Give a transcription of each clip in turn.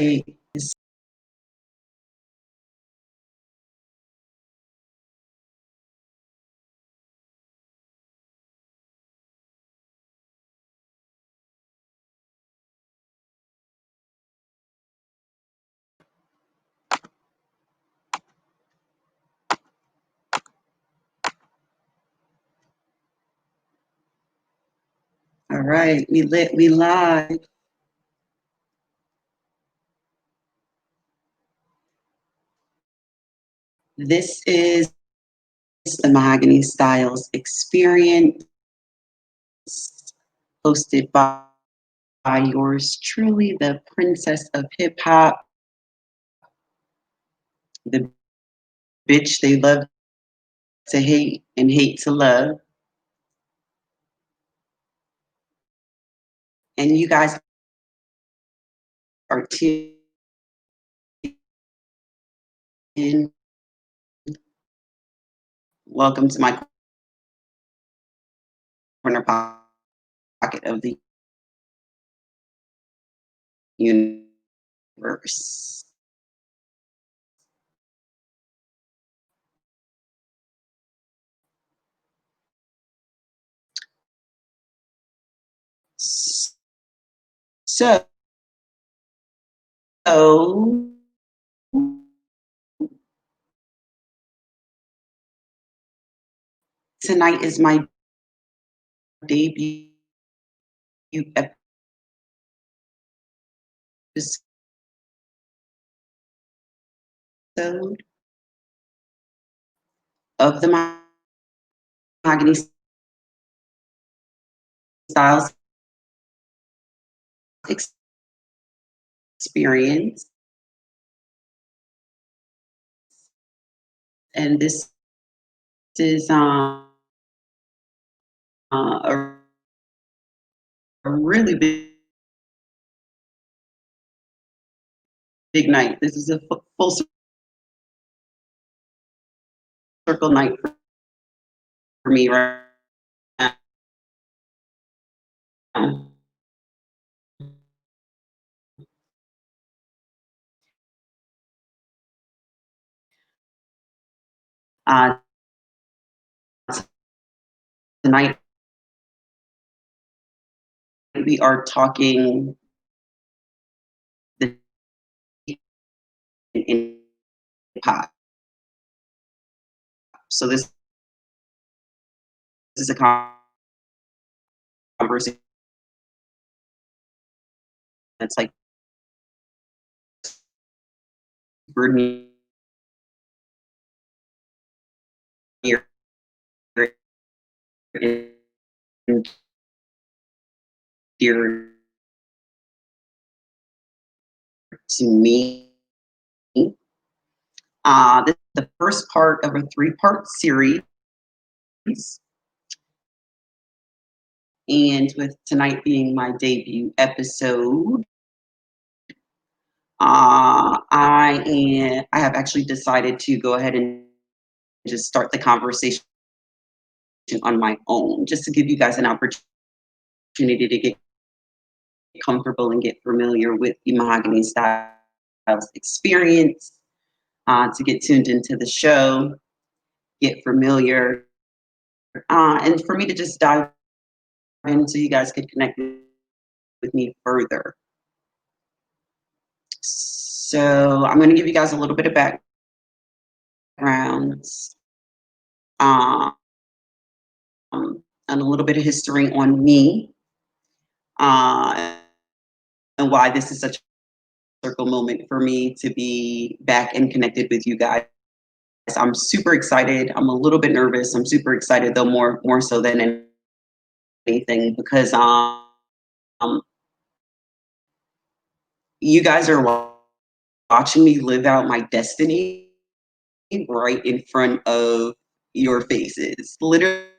All right, we lit, we live. This is the Mahogany Stylez Experience, hosted by yours truly, the princess of hip hop, the bitch they love to hate and hate to love. And you guys are tuned in. Welcome to my corner pocket of the universe. So tonight is my debut episode of the Mahogany Stylez Experience. And this is a really big night. This is a full circle night for me right now. Uh, Tonight we are talking the in pop. So this is a conversation that's like super near and dear to me. This is the first part of a 3-part series. And with tonight being my debut episode, I have actually decided to go ahead and just start the conversation on my own, just to give you guys an opportunity to get comfortable and get familiar with the Mahogany Stylez Experience, to get tuned into the show, get familiar, and for me to just dive in so you guys could connect with me further. So I'm going to give you guys a little bit of background, and a little bit of history on me, and why this is such a circle moment for me to be back and connected with you guys. I'm super excited. I'm a little bit nervous. I'm super excited though, more so than anything, because you guys are watching me live out my destiny right in front of your faces. Literally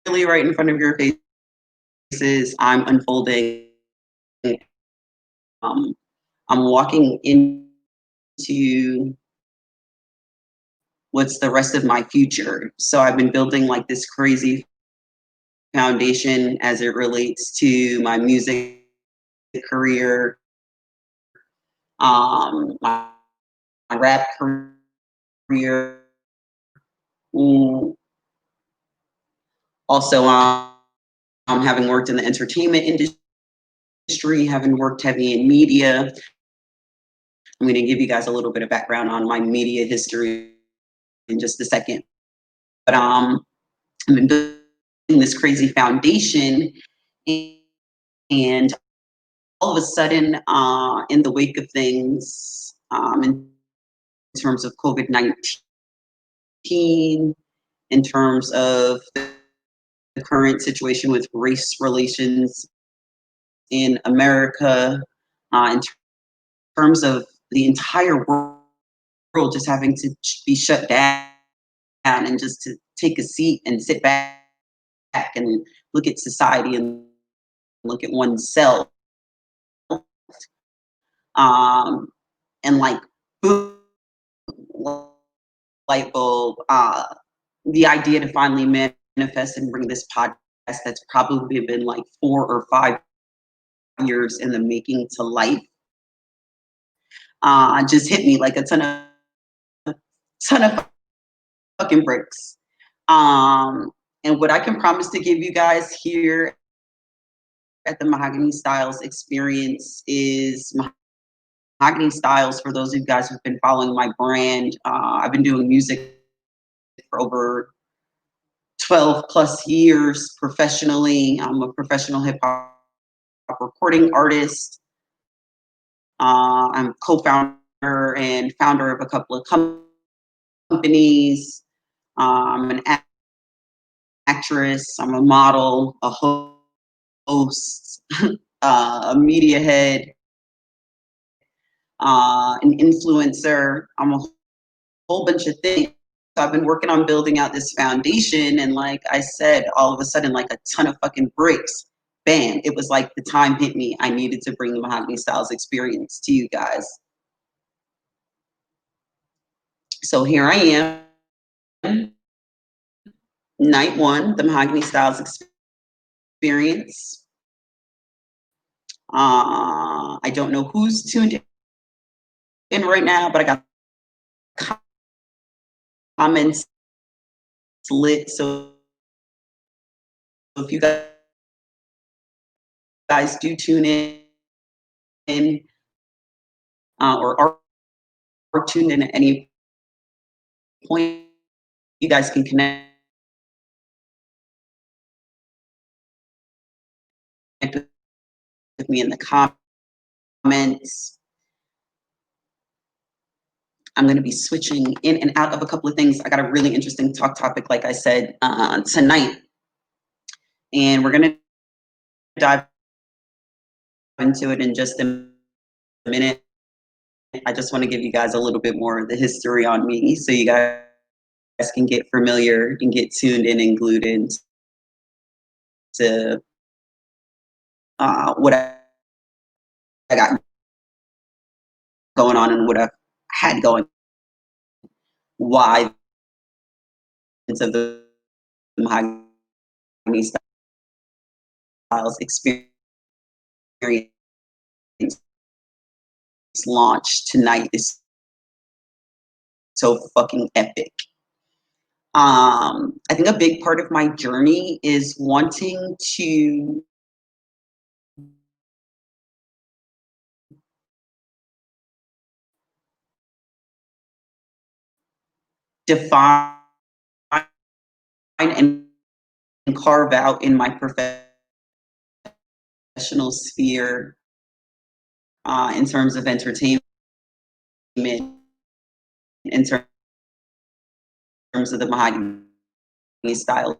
right in front of your faces, I'm unfolding. I'm walking into what's the rest of my future. So I've been building like this crazy foundation as it relates to my music career, My rap career. Mm, Also, having worked in the entertainment industry, having worked heavy in media. I'm going to give you guys a little bit of background on my media history in just a second. But I've been building this crazy foundation, and all of a sudden, in the wake of things, in terms of COVID-19, in terms of the current situation with race relations in America, in terms of the entire world just having to be shut down and just to take a seat and sit back and look at society and look at oneself, um, and like boom, light bulb, the idea to finally manifest and bring this podcast that's probably been like 4 or 5 years in the making to life, just hit me like a ton of fucking bricks. And what I can promise to give you guys here at the Mahogany Stylez Experience is Mahogany Stylez. For those of you guys who've been following my brand, I've been doing music for over 12 plus years professionally. I'm a professional hip hop recording artist. I'm co-founder and founder of a couple of companies. I'm an actress. I'm a model, a host, a media head, an influencer. I'm a whole bunch of things. So I've been working on building out this foundation, and like I said, all of a sudden, like a ton of fucking bricks. Bam! It was like the time hit me. I needed to bring the Mahogany Stylez Experience to you guys. So here I am, night one, the Mahogany Stylez Experience. I don't know who's tuned in right now, but I got comments lit. So if you guys do tune in, or tuned in at any point, you guys can connect with me in the comments. I'm going to be switching in and out of a couple of things. I got a really interesting topic, like I said, tonight. And we're going to dive into it in just a minute. I just want to give you guys a little bit more of the history on me so you guys can get familiar and get tuned in and glued into what I got going on and what I've had going. Why of the Mahogany Stylez Experience launch tonight is so fucking epic. I think a big part of my journey is wanting to define and carve out in my professional sphere, in terms of entertainment, in terms of the Mahogany Stylez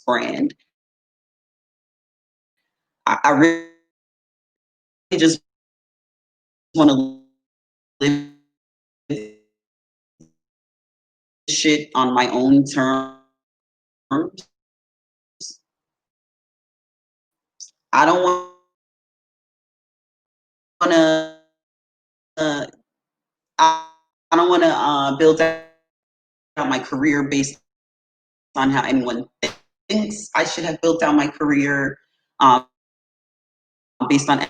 brand. I really just want to live shit on my own terms. I don't want to. I don't want to build out my career based on how anyone thinks I should have built out my career, based on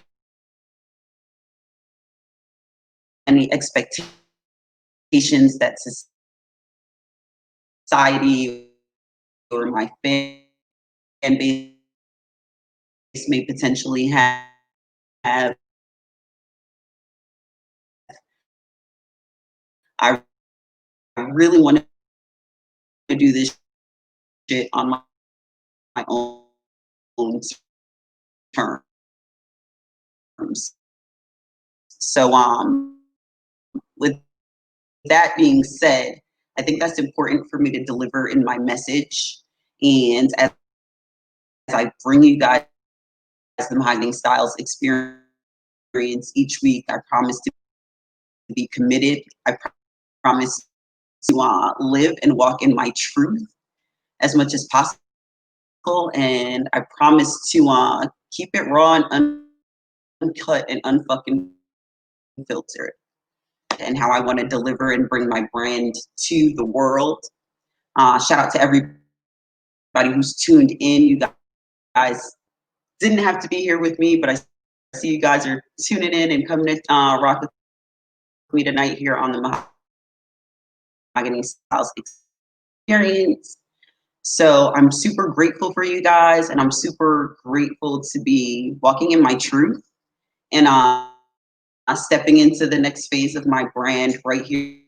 any expectations that society or my fan base may potentially have. I really want to do this shit on my own terms. So, with that being said, I think that's important for me to deliver in my message. And as I bring you guys the Mahogany Stylez Experience each week, I promise to be committed. I promise to live and walk in my truth as much as possible. And I promise to keep it raw and uncut and unfucking filtered, and how I want to deliver and bring my brand to the world. Shout out to everybody who's tuned in. You guys didn't have to be here with me, but I see you guys are tuning in and coming to rock with me tonight here on the Mahogany Stylez Experience. So I'm super grateful for you guys, and I'm super grateful to be walking in my truth and stepping into the next phase of my brand right here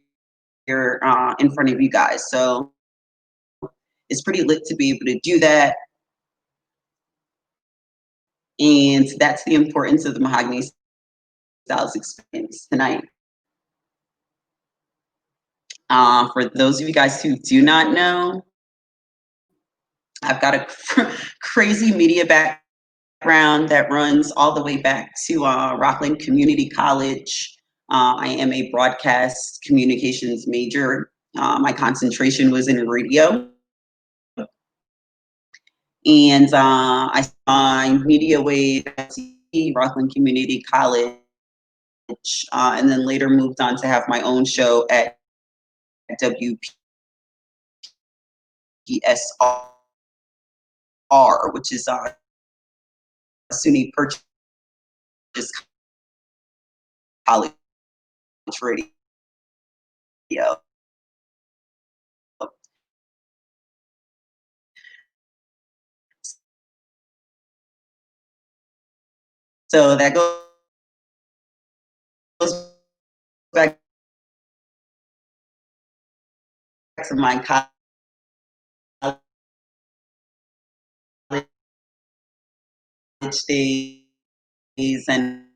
in front of you guys. So it's pretty lit to be able to do that. And that's the importance of the Mahogany Stylez Experience tonight. For those of you guys who do not know, I've got a crazy media background that runs all the way back to Rockland Community College. I am a broadcast communications major. My concentration was in radio. And I saw media wave at Rockland Community College, and then later moved on to have my own show at WPSR, which is SUNY Purchase College Radio. So that goes back to my college days and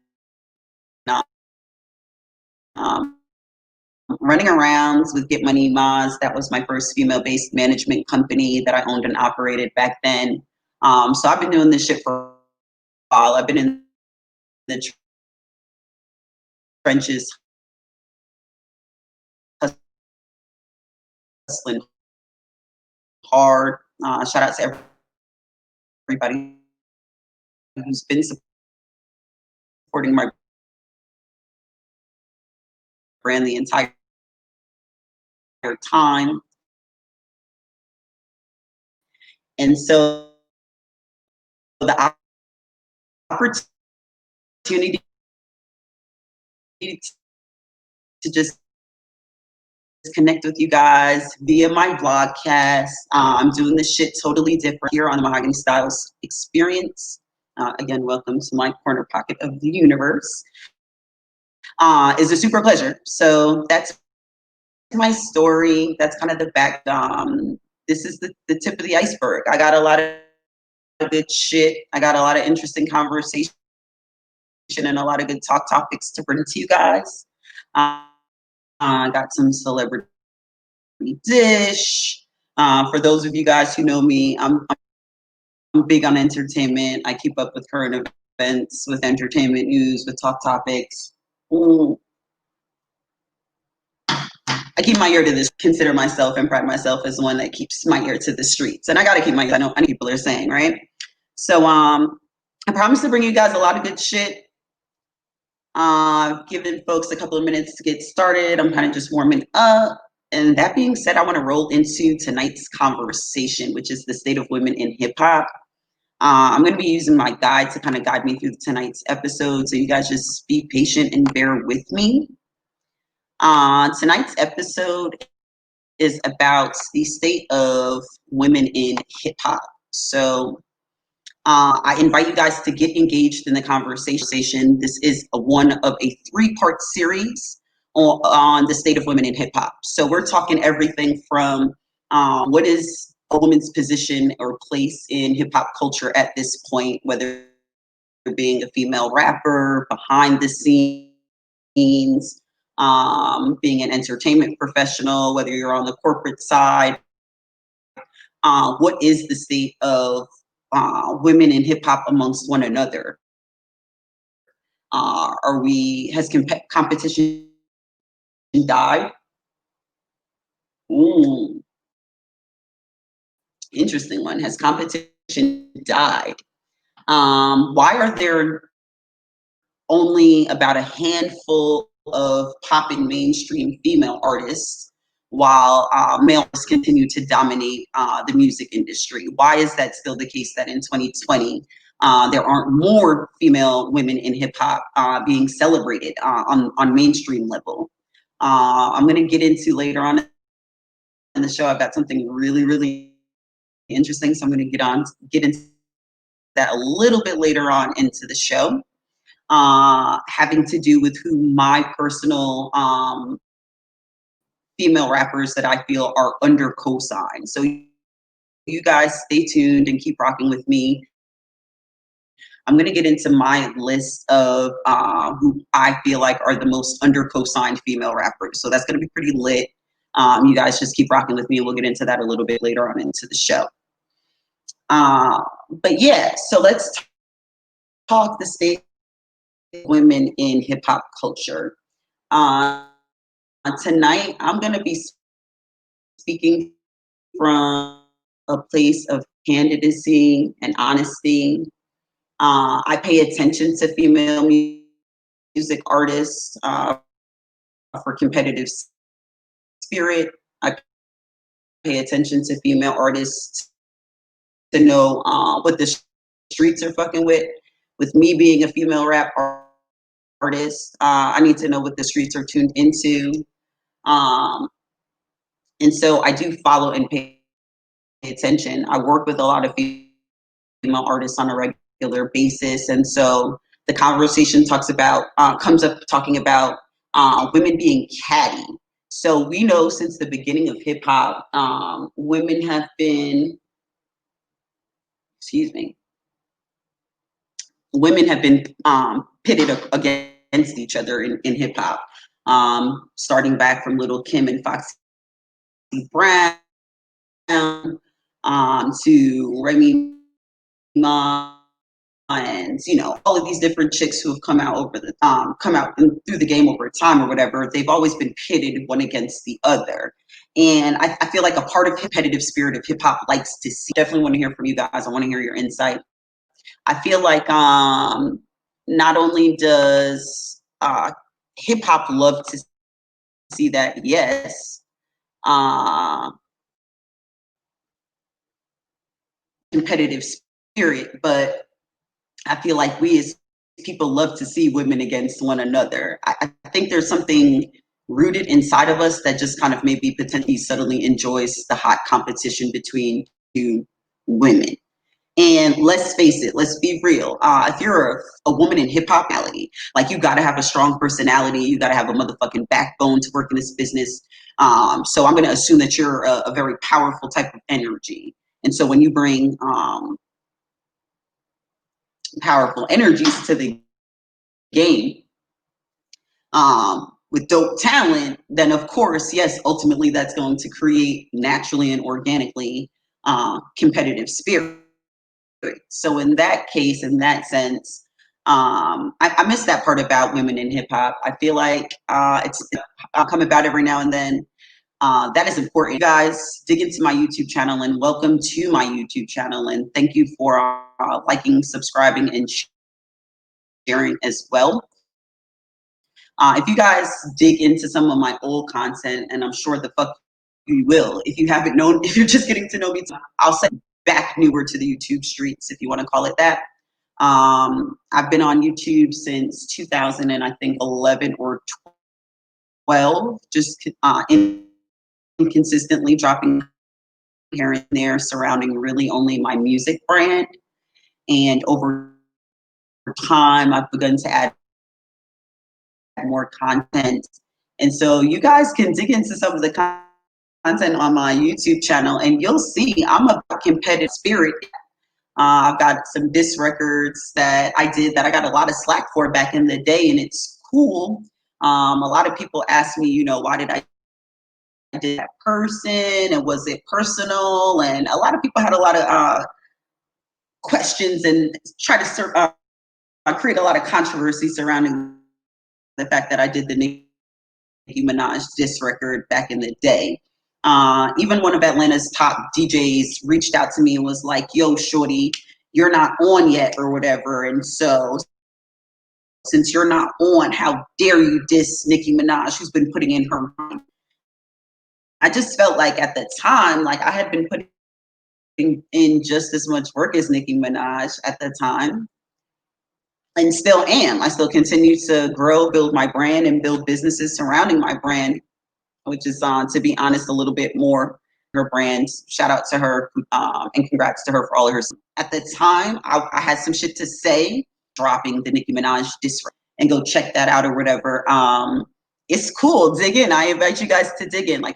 um, running around with Get Money Maz. That was my first female-based management company that I owned and operated back then. So I've been doing this shit for a while. I've been in the trenches, hustling hard. Shout out to everybody who's been supporting my brand the entire time. And so the opportunity to just connect with you guys via my vlogcast. I'm doing this shit totally different here on the Mahogany Stylez Experience. Again, welcome to my corner pocket of the universe. Is a super pleasure. So that's my story. That's kind of the back. This is the tip of the iceberg. I got a lot of good shit. I got a lot of interesting conversation and a lot of good talk topics to bring to you guys. I got some celebrity dish. For those of you guys who know me, I'm big on entertainment. I keep up with current events, with entertainment news, with talk topics. I keep my ear to this, consider myself and pride myself as one that keeps my ear to the streets. And I gotta keep my, I know people are saying, right? So I promise to bring you guys a lot of good shit. Giving folks a couple of minutes to get started. I'm kind of just warming up. And that being said, I want to roll into tonight's conversation, which is the state of women in hip hop. I'm going to be using my guide to kind of guide me through tonight's episode. So you guys just be patient and bear with me. Tonight's episode is about the state of women in hip hop. So I invite you guys to get engaged in the conversation. This is one of a three-part series on the state of women in hip hop. So we're talking everything from what is a woman's position or place in hip hop culture at this point, whether being a female rapper, behind the scenes, being an entertainment professional, whether you're on the corporate side. What is the state of women in hip hop amongst one another? Has competition died? Ooh, interesting one. Has competition died? Why are there only about a handful of pop and mainstream female artists while male artists continue to dominate the music industry? Why is that still the case that in 2020 there aren't more female women in hip hop being celebrated on mainstream level? I'm going to get into later on in the show. I've got something really, really interesting, so I'm going to get into that a little bit later on into the show. Having to do with who my personal female rappers that I feel are under cosign. So you guys stay tuned and keep rocking with me. I'm going to get into my list of who I feel like are the most under cosigned female rappers. So that's going to be pretty lit. You guys just keep rocking with me, and we'll get into that a little bit later on into the show. But yeah, so let's talk the state of women in hip hop culture. Tonight, I'm going to be speaking from a place of candidacy and honesty. I pay attention to female music artists for competitive spirit. I pay attention to female artists to know what the streets are fucking with. With me being a female rap artist, I need to know what the streets are tuned into. And so I do follow and pay attention. I work with a lot of female artists on a regular basis, and so the conversation comes up talking about women being catty. So we know since the beginning of hip hop, women have been, excuse me, women have been pitted against each other in hip hop, starting back from Little Kim and Foxy Brown to Remy Ma, and all of these different chicks who have come out through the game over time or whatever. They've always been pitted one against the other, and I feel like a part of competitive spirit of hip hop likes to see. Definitely want to hear from you guys. I want to hear your insight. I feel like not only does hip hop love to see that, yes, competitive spirit, but I feel like we as people love to see women against one another. I think there's something rooted inside of us that just kind of maybe potentially subtly enjoys the hot competition between two women. And let's face it, let's be real. If you're a woman in hip hop, like you got to have a strong personality, you got to have a motherfucking backbone to work in this business. So I'm going to assume that you're a very powerful type of energy. And so when you bring powerful energies to the game with dope talent, then of course, yes, ultimately that's going to create naturally and organically competitive spirit. So in that case, in that sense, I miss that part about women in hip hop. I feel like I'll come about every now and then. That is important. You guys dig into my YouTube channel, and welcome to my YouTube channel. And thank you for liking, subscribing, and sharing as well. If you guys dig into some of my old content, and I'm sure the fuck you will, if you haven't known, if you're just getting to know me, I'll say back newer to the YouTube streets, if you want to call it that. I've been on YouTube since 2000 and I think 11 or 12, just inconsistently dropping here and there surrounding really only my music brand. And over time, I've begun to add more content. And so you guys can dig into some of the content on my YouTube channel and you'll see I'm a competitive spirit. I've got some diss records that I did that I got a lot of slack for back in the day, and it's cool. A lot of people ask me, why did I did that person, and was it personal? And a lot of people had a lot of questions and try to create a lot of controversy surrounding the fact that I did the Nicki Minaj diss record back in the day. Even one of Atlanta's top DJs reached out to me and was like, yo, shorty, you're not on yet or whatever. And so since you're not on, how dare you diss Nicki Minaj, who's been putting in her mind? I just felt like at the time, like I had been putting in just as much work as Nicki Minaj at the time, and still am. I still continue to grow, build my brand, and build businesses surrounding my brand, which is, to be honest, a little bit more her brand. Shout out to her, and congrats to her for all of her. At the time, I had some shit to say, dropping the Nicki Minaj diss track, and go check that out or whatever. It's cool. Dig in. I invite you guys to dig in. Like,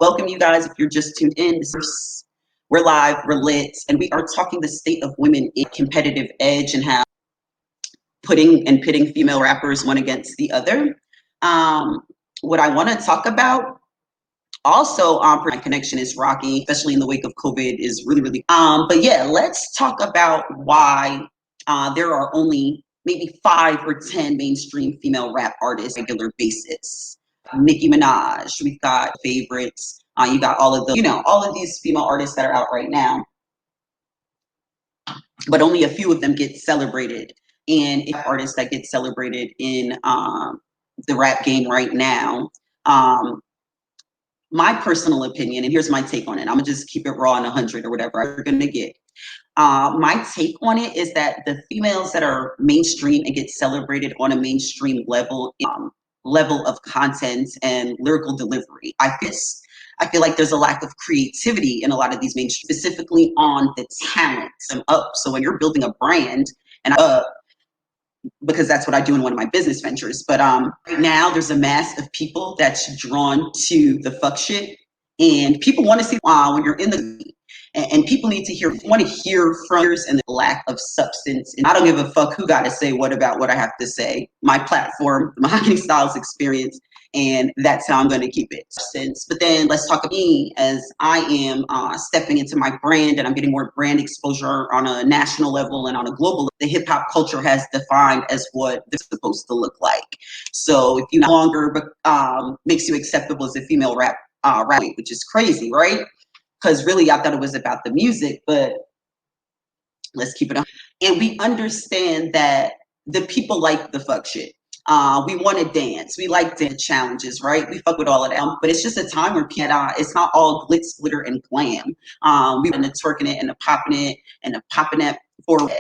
welcome you guys if you're just tuned in. We're live, we're lit, and we are talking the state of women in competitive edge and how pitting female rappers one against the other. What I want to talk about also, my connection is rocky, especially in the wake of COVID, is really, really. But yeah, let's talk about why there are only maybe 5 or 10 mainstream female rap artists on a regular basis. Nicki Minaj, we've got favorites. You got all of the, all of these female artists that are out right now, but only a few of them get celebrated. And artists that get celebrated in the rap game right now. My personal opinion, and here's my take on it. I'm gonna just keep it raw and 100 or whatever I'm gonna get. My take on it is that the females that are mainstream and get celebrated on a mainstream level, level of content and lyrical delivery, I feel like there's a lack of creativity in a lot of these mainstream, specifically on the talent. So when you're building a brand, and because that's what I do in one of my business ventures. But right now there's a mass of people that's drawn to the fuck shit, and people want to see when you're in the and people need to want to hear from yours and the lack of substance. And I don't give a fuck who got to say what about what I have to say. My platform, the Mahogany Stylez Experience, and that's how I'm going to keep it. But then let's talk about me as I am stepping into my brand, and I'm getting more brand exposure on a national level and on a global level. The hip hop culture has defined as what this is supposed to look like. So if you no longer makes you acceptable as a female rap, which is crazy, right? Because really I thought it was about the music, but let's keep it on. And we understand that the people like the fuck shit. We want to dance. We like dance challenges, right? We fuck with all of that. But it's just a time where it's not all glitz, glitter, and glam. We want to twerking it and the popping it forward.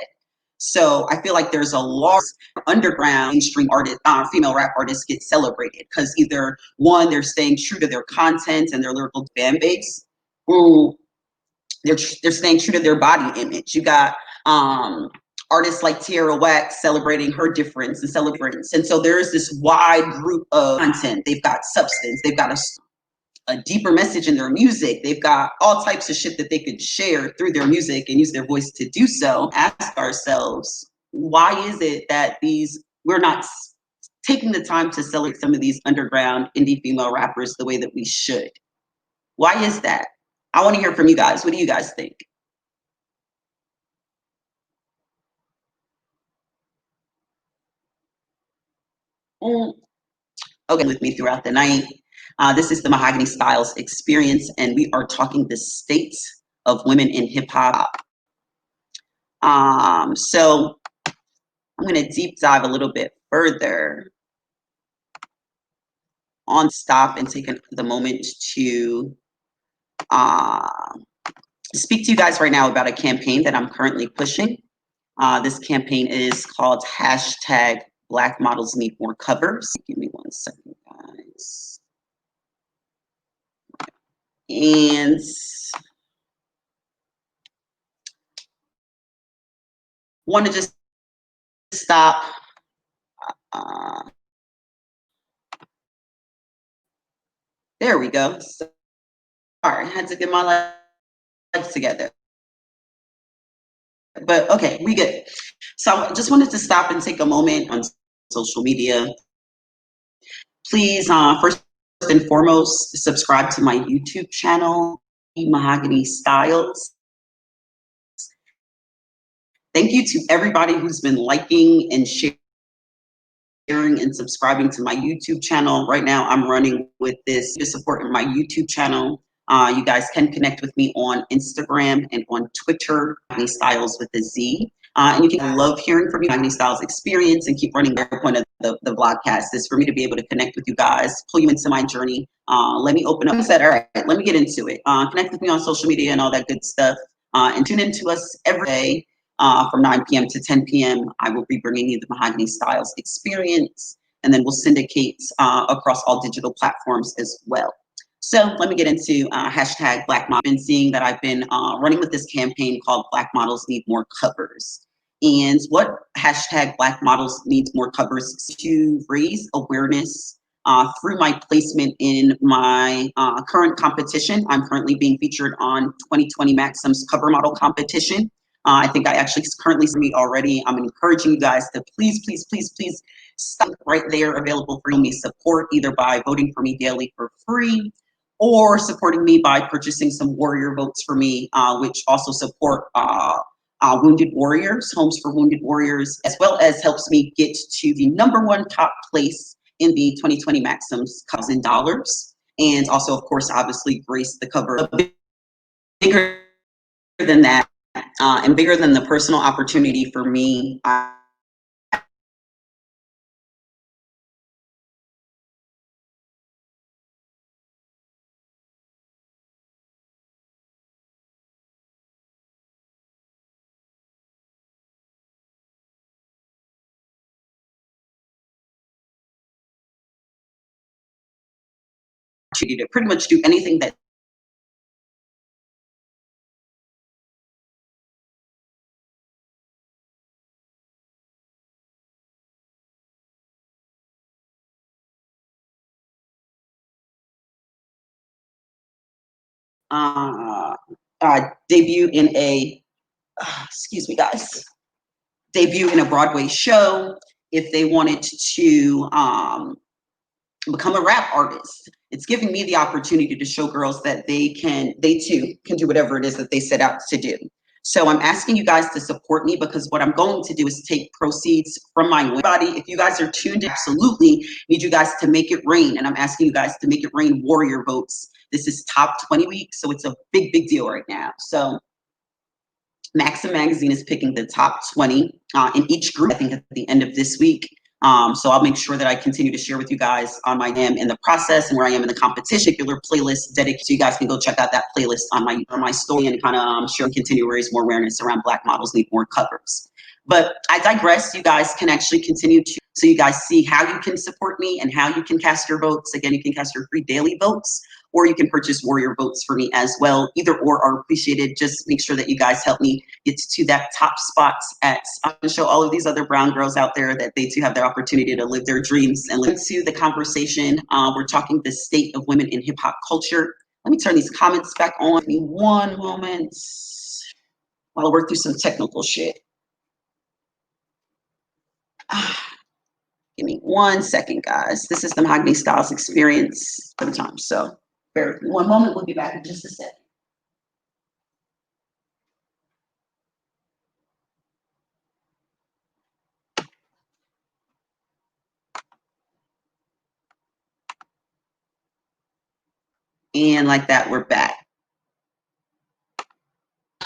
So I feel like there's a large underground mainstream artist, female rap artists get celebrated because either one, they're staying true to their content and their lyrical fan base. They're staying true to their body image. You got artists like Tierra Whack celebrating her difference and celebrating. And so there's this wide group of content. They've got substance. They've got a deeper message in their music. They've got all types of shit that they could share through their music and use their voice to do so. Ask ourselves, why is it that we're not taking the time to celebrate some of these underground indie female rappers the way that we should? Why is that? I want to hear from you guys. What do you guys think? Okay, with me throughout the night. This is the Mahogany Stylez Experience, and we are talking the state of women in hip hop. So I'm going to deep dive a little bit further on stop and take the moment to speak to you guys right now about a campaign that I'm currently pushing. This campaign is called hashtag Black models need more covers. Give me 1 second, guys. And want to just stop. Uh, there we go. Sorry, I had to get my life together. But okay, we good. So I just wanted to stop and take a moment on social media. Please, first and foremost, subscribe to my YouTube channel, Mahogany Stylez. Thank you to everybody who's been liking and sharing and subscribing to my YouTube channel. Right now, I'm running with this support in my YouTube channel. You guys can connect with me on Instagram and on Twitter, Mahogany Stylez with a Z. And you can love hearing from you, Mahogany Stylez Experience, and keep running their point of the vlogcast is for me to be able to connect with you guys, pull you into my journey. Let me open up and said, all right, let me get into it. Connect with me on social media and all that good stuff. And tune into us every day. From 9 p.m. to 10 p.m. I will be bringing you the Mahogany Stylez Experience, and then we'll syndicate across all digital platforms as well. So let me get into hashtag Black Models. I've been seeing that I've been running with this campaign called Black Models Need More Covers. And what hashtag Black Models Needs More Covers to raise awareness through my placement in my current competition. I'm currently being featured on 2020 Maxim's cover model competition. I think I actually currently see me already. I'm encouraging you guys to please, please, please, please stop right there available for me support, either by voting for me daily for free or supporting me by purchasing some warrior votes for me, which also support wounded warriors, homes for wounded warriors, as well as helps me get to the #1 top place in the 2020 Maxim's $1,000. And also, of course, obviously grace the cover. Bigger than that, and bigger than the personal opportunity for me, to pretty much do anything that uh, debut in a, excuse me, guys, debut in a Broadway show, if they wanted to become a rap artist. It's giving me the opportunity to show girls that they too can do whatever it is that they set out to do. So I'm asking you guys to support me, because what I'm going to do is take proceeds from my body. If you guys are tuned in, absolutely need you guys to make it rain. And I'm asking you guys to make it rain warrior votes. This is top 20 week, so it's a big, big deal right now. So Maxim Magazine is picking the top 20 in each group, I think, at the end of this week. So I'll make sure that I continue to share with you guys on my am in the process and where I am in the competition. Particular playlist dedicated, so you guys can go check out that playlist on my story and kind of share and continue to raise more awareness around Black models need more covers. But I digress. You guys can actually continue to, so you guys see how you can support me and how you can cast your votes. Again, you can cast your free daily votes, or you can purchase warrior votes for me as well. Either or are appreciated. Just make sure that you guys help me get to that top spots at, to show all of these other brown girls out there that they too have their opportunity to live their dreams. And let's to the conversation. We're talking the state of women in hip hop culture. Let me turn these comments back on. Give me one moment while I work through some technical shit. Give me 1 second, guys. This is the Mahogany Stylez Experience for the time. So bear with me 1 moment. We'll be back in just a second. And like that, we're back.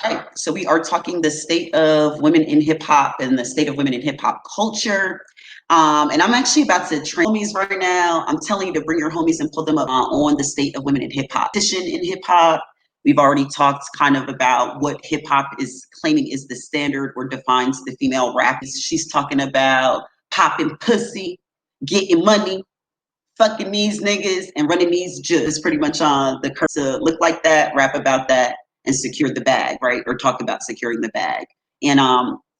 All right, so we are talking the state of women in hip hop and the state of women in hip hop culture. And I'm actually about to train homies right now. I'm telling you to bring your homies and pull them up on the state of women in hip hop. In hip hop, we've already talked kind of about what hip hop is claiming is the standard or defines the female rap. She's talking about popping pussy, getting money, fucking these niggas, and running these just pretty much on the curse to look like that, rap about that, and secure the bag, right? Or talk about securing the bag. And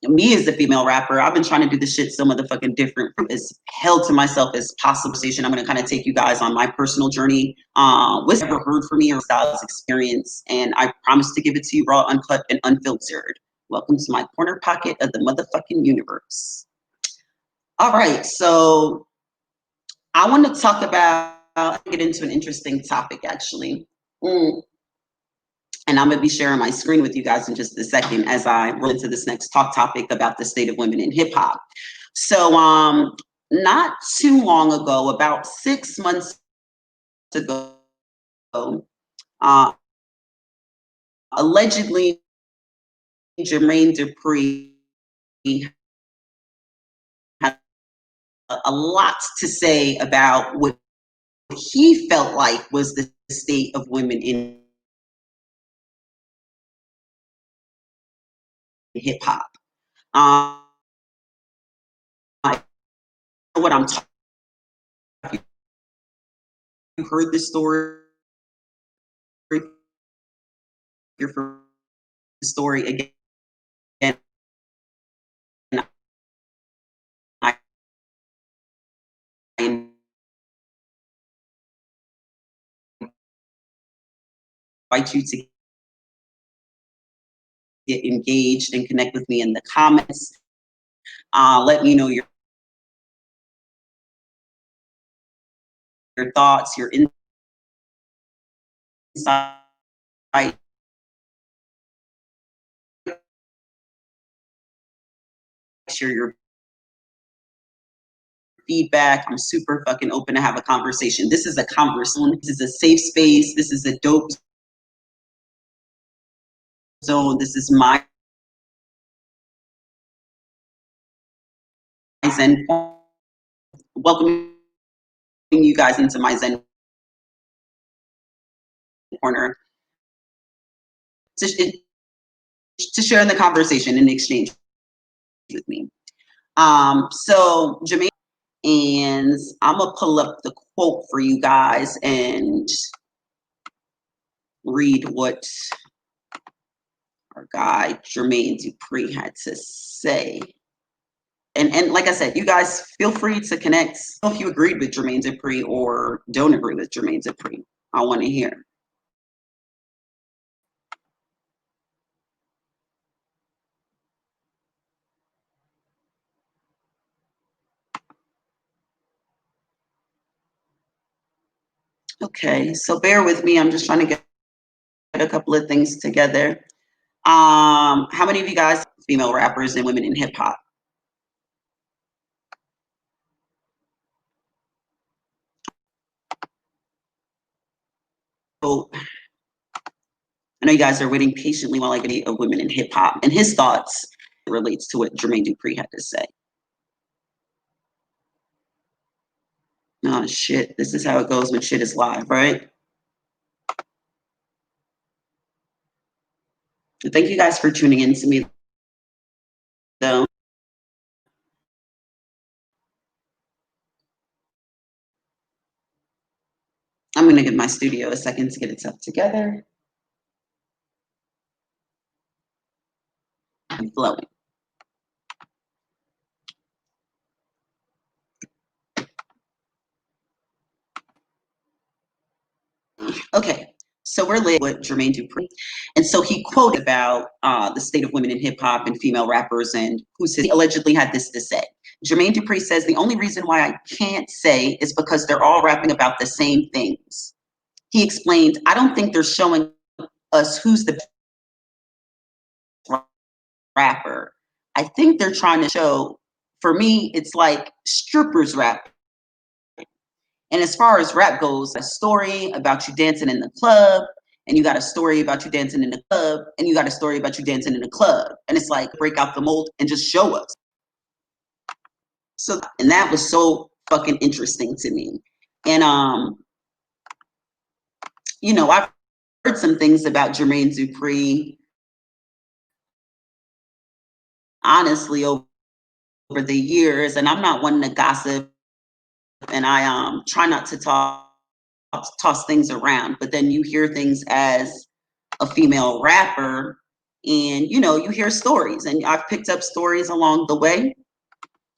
me as a female rapper, I've been trying to do this shit so motherfucking different as hell to myself as possible. I'm gonna kind of take you guys on my personal journey. What's ever heard from me or Stylez Experience, and I promise to give it to you raw, uncut, and unfiltered. Welcome to my corner pocket of the motherfucking universe. All right, so I want to talk about, get into an interesting topic actually. And I'm going to be sharing my screen with you guys in just a second as I roll into this next talk topic about the state of women in hip hop. So, not too long ago, about 6 months ago, allegedly Jermaine Dupri had a lot to say about what he felt like was the state of women in hip hop. What I'm talking, you heard this story, you're from the story again. I invite you to get engaged and connect with me in the comments. Let me know your thoughts, your insight, share your feedback. I'm super fucking open to have a conversation. This is a conversation. This is a safe space. This is a dope zone. This is my Zen. Welcoming you guys into my Zen corner to share in the conversation and exchange with me. So Jermaine, and I'm gonna pull up the quote for you guys and read what our guy Jermaine Dupri had to say. And like I said, you guys feel free to connect if you agreed with Jermaine Dupri or don't agree with Jermaine Dupri. I want to hear. Okay, so bear with me. I'm just trying to get a couple of things together. How many of you guys female rappers and women in hip hop? So I know you guys are waiting patiently while I get a women in hip hop and his thoughts relates to what Jermaine Dupri had to say. Oh shit, this is how it goes when shit is live, right? Thank you guys for tuning in to me though. I'm gonna give my studio a second to get itself together. I'm flowing. Okay, so we're lit with Jermaine Dupri. And so he quoted about the state of women in hip hop and female rappers and he allegedly had this to say. Jermaine Dupri says, the only reason why I can't say is because they're all rapping about the same things. He explained, I don't think they're showing us who's the best rapper. I think they're trying to show, for me, it's like strippers rap. And as far as rap goes, a story about you dancing in the club, and you got a story about you dancing in the club, and you got a story about you dancing in the club. And it's like, break out the mold and just show us. So, and that was so fucking interesting to me. And, you know, I've heard some things about Jermaine Dupri, honestly, over over the years, and I'm not one to gossip, and I try not to toss things around, but then you hear things as a female rapper, and you hear stories, and I've picked up stories along the way,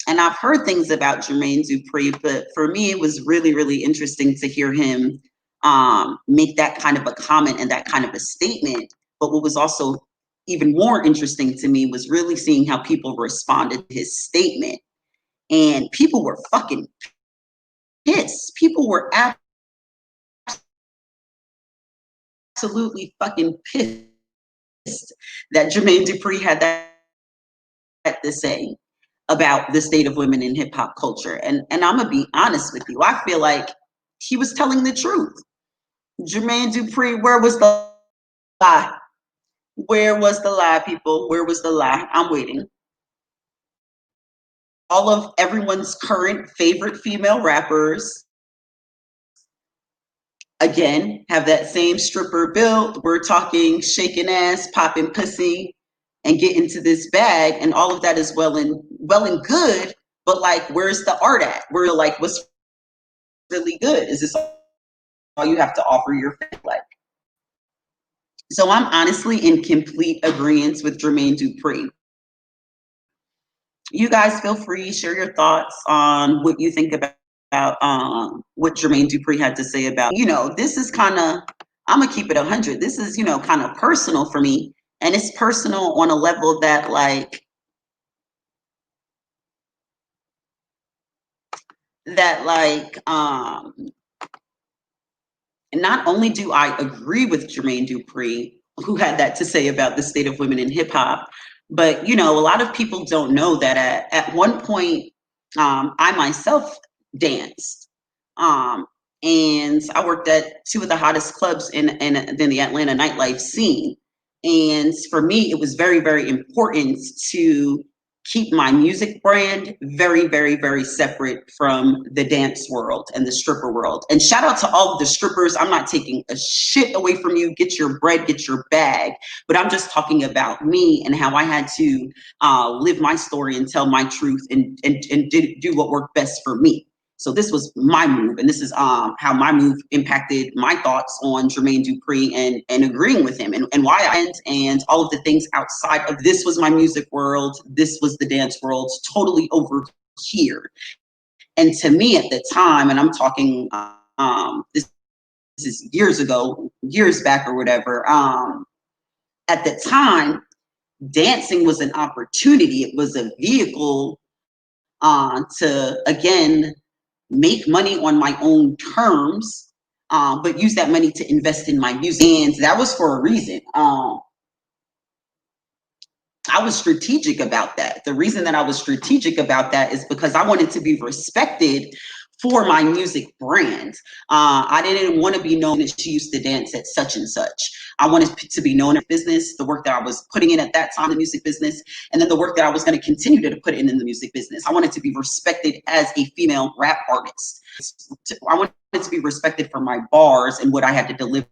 and I've heard things about Jermaine Dupri, but for me, it was really, really interesting to hear him make that kind of a comment and that kind of a statement. But what was also even more interesting to me was really seeing how people responded to his statement. And people were fucking pissed. People were absolutely fucking pissed that Jermaine Dupri had that to say about the state of women in hip hop culture. And I'm gonna be honest with you, I feel like he was telling the truth. Jermaine Dupri, where was the lie? Where was the lie, people? Where was the lie? I'm waiting. All of everyone's current favorite female rappers, again, have that same stripper build. We're talking shaking ass, popping pussy, and get into this bag, and all of that is well and good. But like, where's the art at? We're like, what's really good? Is this all you have to offer your family? Like, so I'm honestly in complete agreement with Jermaine Dupri. You guys feel free, share your thoughts on what you think about what Jermaine Dupri had to say about, this is kind of, I'm gonna keep it 100. This is, kind of personal for me. And it's personal on a level that not only do I agree with Jermaine Dupri, who had that to say about the state of women in hip hop, but a lot of people don't know that at one point, I myself danced, and I worked at two of the hottest clubs in the Atlanta nightlife scene. And for me, it was very, very important to keep my music brand very, very, very separate from the dance world and the stripper world. And shout out to all of the strippers. I'm not taking a shit away from you. Get your bread, get your bag. But I'm just talking about me and how I had to live my story and tell my truth and do what worked best for me. So this was my move, and this is how my move impacted my thoughts on Jermaine Dupri and agreeing with him, and why I and all of the things outside of this was my music world, this was the dance world, totally over here. And to me at the time, and I'm talking this is years ago, years back or whatever, at the time, dancing was an opportunity. It was a vehicle to, again, make money on my own terms, but use that money to invest in my music. And that was for a reason. I was strategic about that. The reason that I was strategic about that is because I wanted to be respected for my music brand. I didn't want to be known as she used to dance at such and such. I wanted to be known in business, the work that I was putting in at that time, the music business, and then the work that I was going to continue to put in the music business. I wanted to be respected as a female rap artist. I wanted to be respected for my bars and what I had to deliver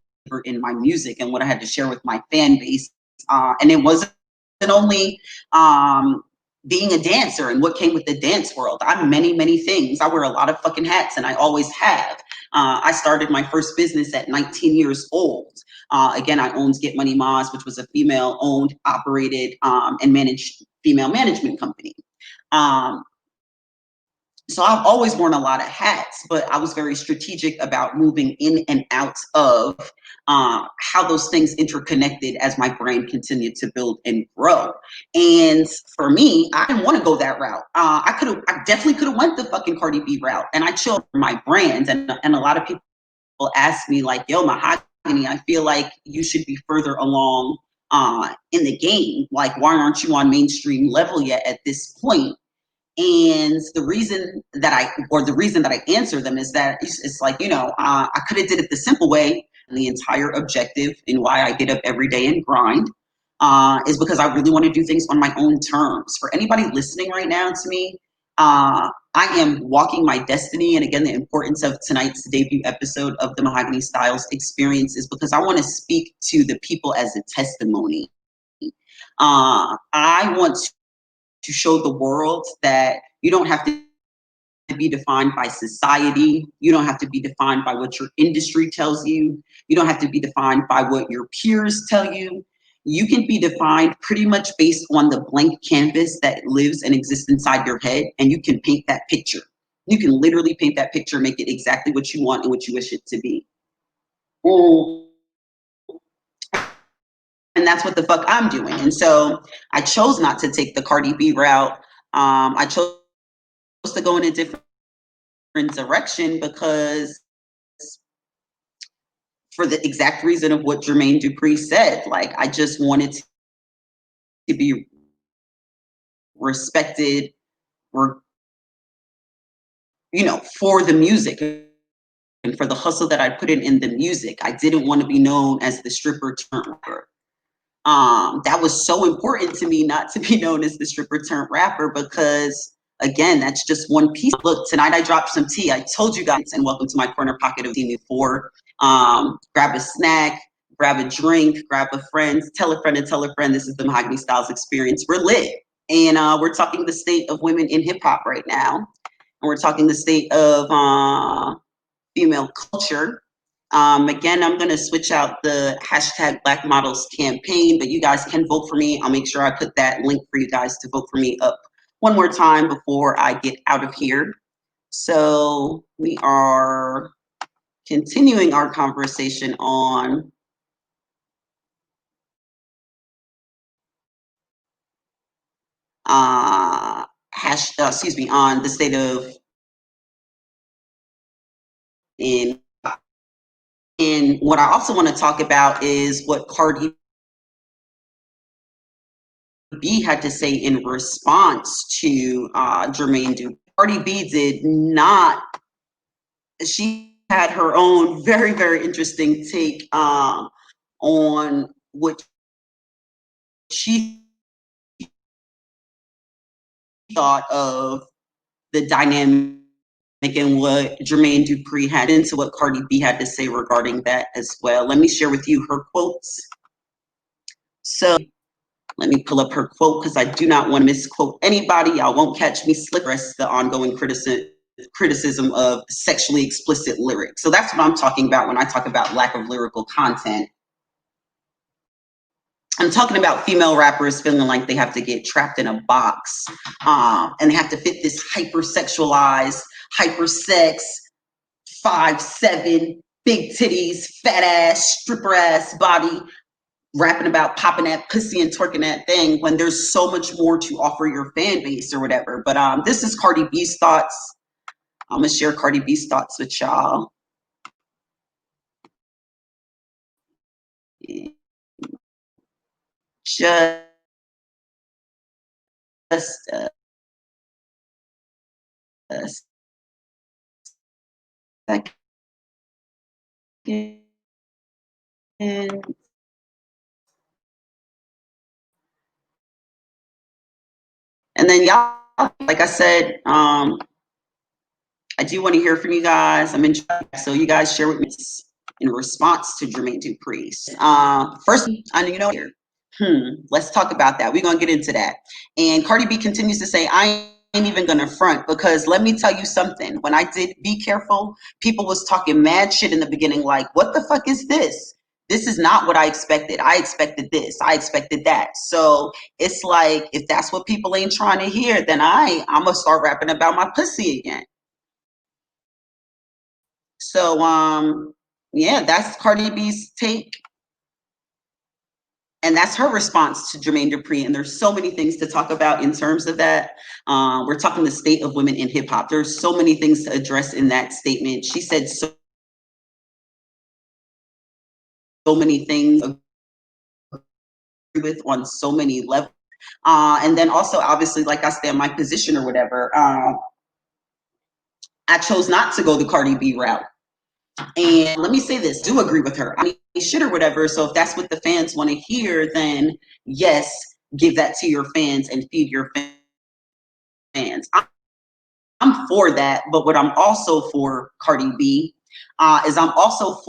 in my music and what I had to share with my fan base. And it wasn't only being a dancer and what came with the dance world. I'm many, many things. I wear a lot of fucking hats, and I always have. I started my first business at 19 years old. Again, I owned Get Money Moz, which was a female-owned, operated, and managed female management company. So I've always worn a lot of hats, but I was very strategic about moving in and out of how those things interconnected as my brand continued to build and grow. And for me, I didn't want to go that route. I definitely could have went the fucking Cardi B route, and I chilled for my brand. And a lot of people ask me like, "Yo, Mahogany, I feel like you should be further along in the game. Like, why aren't you on mainstream level yet at this point?" And the reason that I answer them is that it's like, I could have did it the simple way. And the entire objective in why I get up every day and grind is because I really want to do things on my own terms. For anybody listening right now to me, I am walking my destiny. And again, the importance of tonight's debut episode of the Mahogany Stylez Experience is because I want to speak to the people as a testimony. I want to show the world that you don't have to be defined by society. You don't have to be defined by what your industry tells you. You don't have to be defined by what your peers tell you. You can be defined pretty much based on the blank canvas that lives and exists inside your head, and you can paint that picture. You can literally paint that picture, make it exactly what you want and what you wish it to be. And that's what the fuck I'm doing. And so I chose not to take the Cardi B route. I chose to go in a different direction because for the exact reason of what Jermaine Dupri said. Like, I just wanted to be respected, or, for the music and for the hustle that I put in the music. I didn't want to be known as the stripper turned rapper. That was so important to me not to be known as the stripper turned rapper because, again, that's just one piece. Look, tonight I dropped some tea. I told you guys, and welcome to my corner pocket of tea before. Grab a snack, grab a drink, grab a friend, tell a friend and tell a friend. This is the Mahogany Stylez Experience. We're lit. And we're talking the state of women in hip hop right now. And we're talking the state of female culture. Again, I'm going to switch out the hashtag Black Models campaign, but you guys can vote for me. I'll make sure I put that link for you guys to vote for me up one more time before I get out of here. So we are continuing our conversation on on the state of in. And what I also want to talk about is what Cardi B had to say in response to Jermaine Dupri. Cardi B did not. She had her own very, very interesting take on what she thought of the dynamic and what Jermaine Dupri had into what Cardi B had to say regarding that as well. Let me share with you her quotes. So let me pull up her quote because I do not want to misquote anybody. Y'all won't catch me slip. Rest the ongoing criticism of sexually explicit lyrics. So that's what I'm talking about when I talk about lack of lyrical content. I'm talking about female rappers feeling like they have to get trapped in a box, and they have to fit this hypersexualized, hypersex, 5'7", big titties, fat ass, stripper ass body, rapping about popping that pussy and twerking that thing when there's so much more to offer your fan base or whatever. But this is Cardi B's thoughts. I'm gonna share Cardi B's thoughts with y'all. Just a second. And then y'all, like I said, I do want to hear from you guys. I'm interested, so you guys share with me in response to Jermaine Dupri. First, I know you know here. Let's talk about that. We're gonna get into that. And Cardi B continues to say, I ain't even gonna front because let me tell you something. When I did Be Careful, people was talking mad shit in the beginning, like, what the fuck is this? This is not what I expected. I expected this. I expected that. So it's like, if that's what people ain't trying to hear, then I'm gonna start rapping about my pussy again. So yeah, that's Cardi B's take. And that's her response to Jermaine Dupri. And there's so many things to talk about in terms of that. We're talking the state of women in hip hop. There's so many things to address in that statement. She said so many things with on so many levels. And then also, obviously, like I stand my position or whatever, I chose not to go the Cardi B route. And let me say this, do agree with her. I mean, shit or whatever. So if that's what the fans want to hear, then yes, give that to your fans and feed your fans. I'm for that. But what I'm also for, Cardi B, is I'm also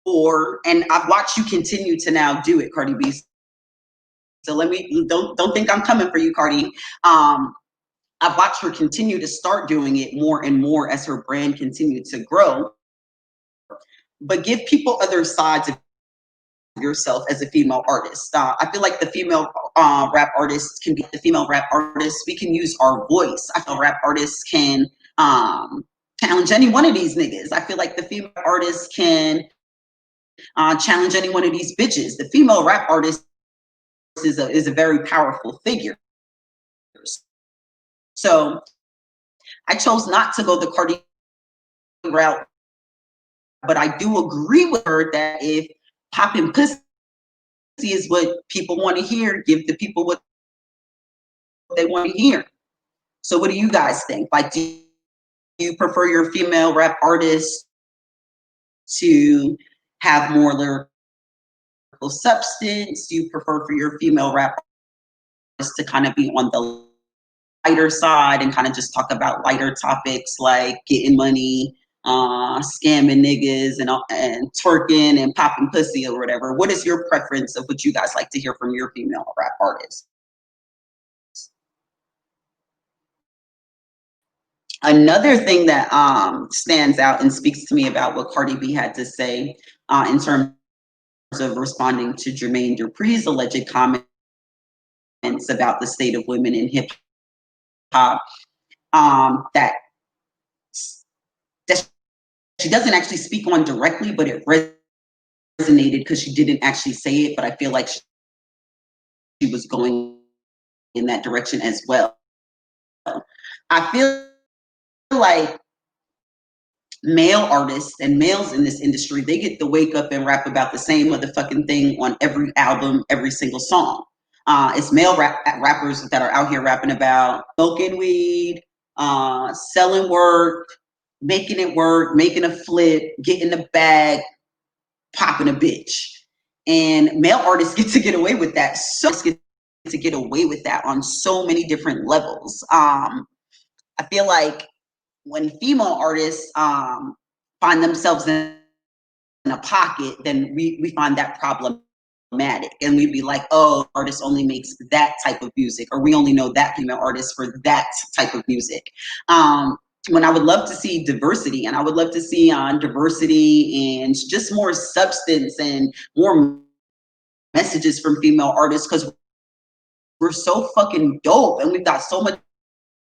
for, and I've watched you continue to now do it, Cardi B. So let me don't think I'm coming for you, Cardi. I've watched her continue to start doing it more and more as her brand continued to grow. But give people other sides of yourself as a female artist. I feel like the female rap artists can be the female rap artists. We can use our voice. I feel rap artists can challenge any one of these niggas. I feel like the female artists can challenge any one of these bitches. The female rap artist is a very powerful figure. So I chose not to go the Cardi route, but I do agree with her that if popping pussy is what people want to hear, give the people what they want to hear. So what do you guys think? Like, do you prefer your female rap artists to have more lyrical substance? Do you prefer for your female rap artists to kind of be on the lighter side and kind of just talk about lighter topics like getting money, scamming niggas, and twerking and popping pussy or whatever? What is your preference of what you guys like to hear from your female rap artists? Another thing that stands out and speaks to me about what Cardi B had to say in terms of responding to Jermaine Dupri's alleged comments about the state of women in hip hop, that she doesn't actually speak on directly, but it resonated because she didn't actually say it, but I feel like she was going in that direction as well. I feel like male artists and males in this industry, they get to wake up and rap about the same motherfucking thing on every album, every single song. It's male rappers that are out here rapping about smoking weed, selling work, making it work, making a flip, getting the bag, popping a bitch. And male artists get to get away with that. So get to get away with that on so many different levels. I feel like when female artists find themselves in a pocket, then we find that problematic. And we'd be like, oh, artist only makes that type of music, or we only know that female artist for that type of music. When I would love to see diversity, and I would love to see diversity and just more substance and more messages from female artists, because we're so fucking dope and we've got so much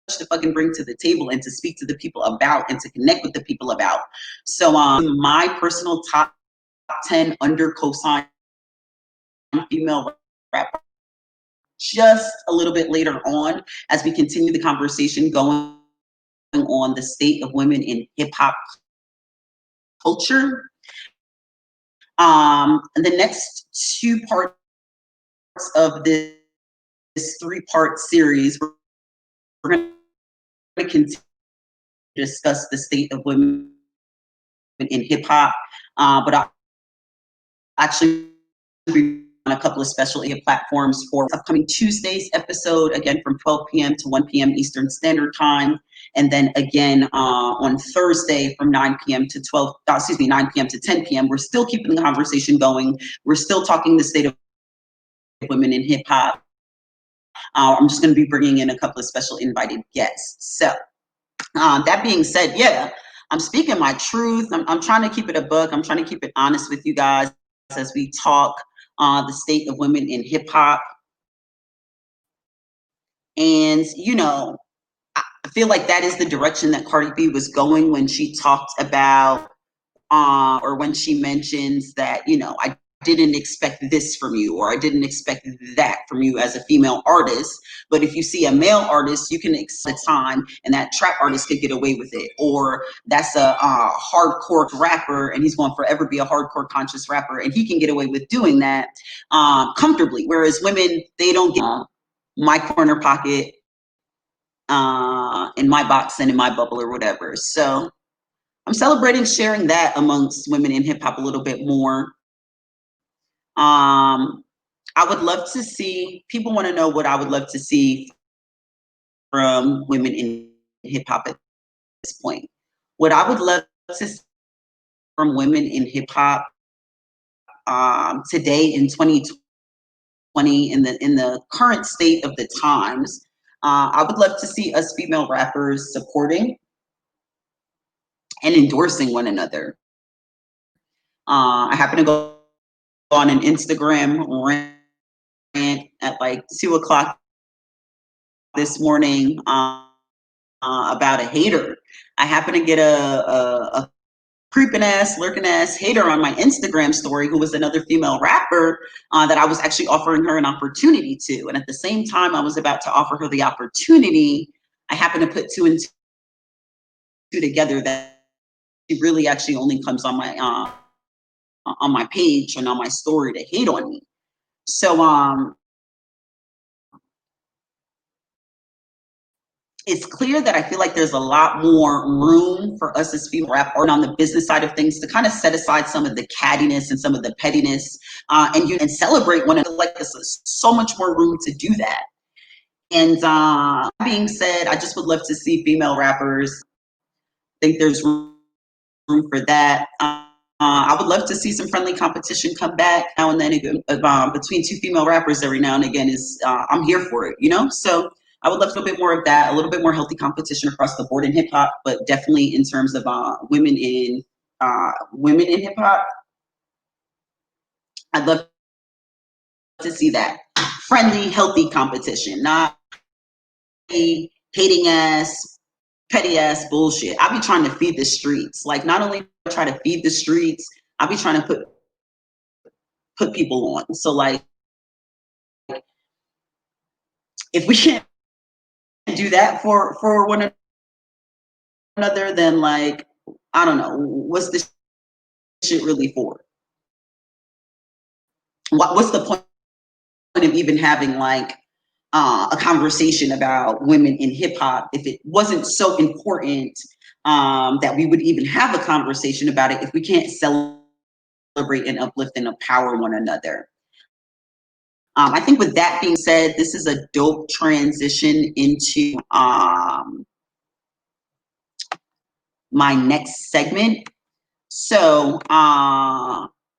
to fucking bring to the table and to speak to the people about and to connect with the people about. So my personal top 10 under cosign female rapper, just a little bit later on as we continue the conversation going on the state of women in hip hop culture. And the next two parts of this 3-part series, we're going to continue to discuss the state of women in hip hop, but I actually be on a couple of special platforms for upcoming Tuesday's episode, again from 12 p.m. to 1 p.m. Eastern Standard Time, and then again on Thursday from 9 p.m. to 9 p.m. to 10 p.m. We're still keeping the conversation going. We're still talking the state of women in hip hop. I'm just going to be bringing in a couple of special invited guests. So that being said, yeah, I'm speaking my truth. I'm trying to keep it a book. I'm trying to keep it honest with you guys as we talk the state of women in hip hop. And, you know, I feel like that is the direction that Cardi B was going when she talked about, or when she mentions that, you know, I didn't expect this from you, or I didn't expect that from you as a female artist. But if you see a male artist, you can accept time, and that trap artist could get away with it. Or that's a hardcore rapper, and he's going to forever be a hardcore conscious rapper, and he can get away with doing that comfortably. Whereas women, they don't get my corner pocket, in my box and in my bubble or whatever. So I'm celebrating sharing that amongst women in hip hop a little bit more. I would love to see, people want to know what I would love to see from women in hip hop at this point. What I would love to see from women in hip hop today in 2020 in the current state of the times, I would love to see us female rappers supporting and endorsing one another. I happen to go on an Instagram rant at like 2 o'clock this morning about a hater. I happen to get a creeping ass, lurking ass hater on my Instagram story who was another female rapper that I was actually offering her an opportunity to. And at the same time I was about to offer her the opportunity, I happened to put two and two together that she really actually only comes on my page and on my story to hate on me. So it's clear that I feel like there's a lot more room for us as female rap art on the business side of things to kind of set aside some of the cattiness and some of the pettiness and celebrate one another. Like there's so much more room to do that. And that being said, I just would love to see female rappers. I think there's room for that. I would love to see some friendly competition come back now and then between two female rappers every now and again is I'm here for it, you know? So I would love a little bit more of that, a little bit more healthy competition across the board in hip hop, but definitely in terms of women in hip hop, I'd love to see that friendly, healthy competition, not a hating ass, petty ass bullshit. I be trying to feed the streets. Like not only try to feed the streets, I be trying to put people on. So like if we can't do that for one another, then like I don't know what's this shit really for? What's the point of even having like a conversation about women in hip hop if it wasn't so important that we would even have a conversation about it if we can't celebrate and uplift and empower one another? I think with that being said, this is a dope transition into my next segment. So,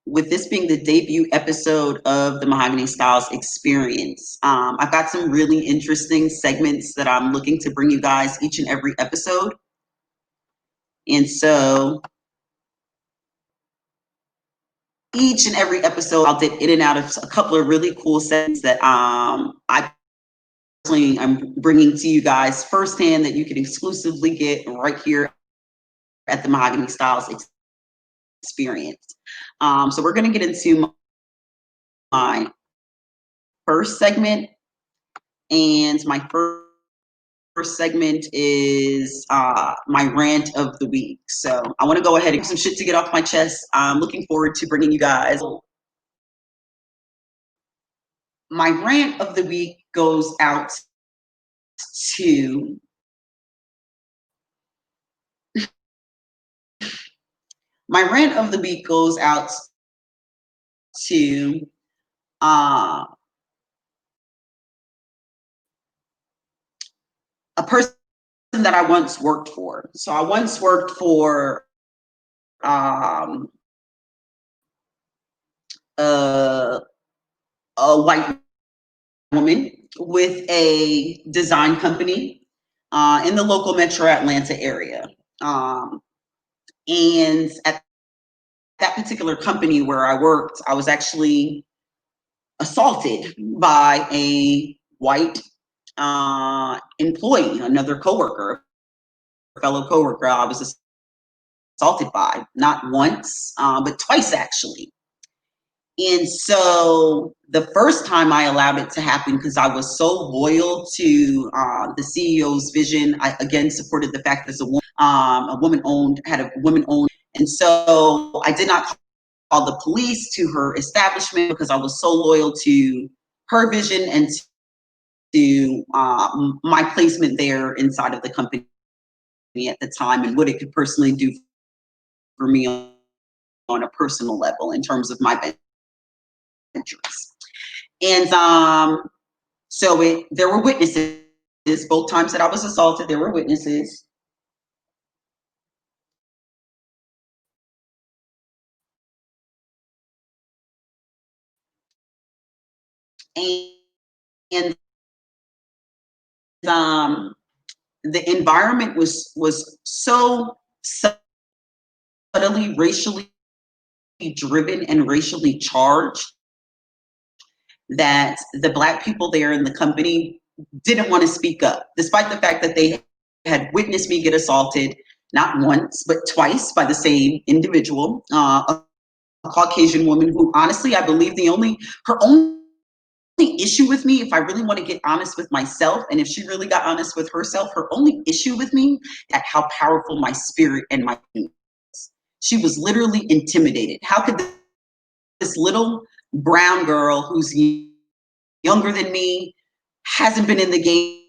with this being the debut episode of the Mahogany Stylez Experience, I've got some really interesting segments that I'm looking to bring you guys each and every episode. And so, each and every episode, I'll dip in and out of a couple of really cool segments that I personally am bringing to you guys firsthand that you can exclusively get right here at the Mahogany Stylez Experience. So we're going to get into my first segment, and my first segment is my rant of the week. So I want to go ahead and get some shit to get off my chest. I'm looking forward to bringing you guys. My rant of the week goes out to my rant of the week goes out to a person that I once worked for. So I once worked for a white woman with a design company in the local metro Atlanta area. And at that particular company where I worked, I was actually assaulted by a white employee, another coworker, fellow coworker. I was assaulted by, not once, but twice actually. And so the first time I allowed it to happen because I was so loyal to the CEO's vision. I again supported the fact that a woman owned, and so I did not call the police to her establishment because I was so loyal to her vision and to my placement there inside of the company at the time and what it could personally do for me on a personal level in terms of my ventures. And so there were witnesses both times that I was assaulted. There were witnesses. and the environment was so subtly racially driven and racially charged that the Black people there in the company didn't want to speak up, despite the fact that they had witnessed me get assaulted not once but twice by the same individual, a Caucasian woman who, honestly, I believe her only issue with me, if I really want to get honest with myself, and if she really got honest with herself, her only issue with me at how powerful my spirit and my being was. She was literally intimidated. How could this little brown girl who's younger than me, hasn't been in the game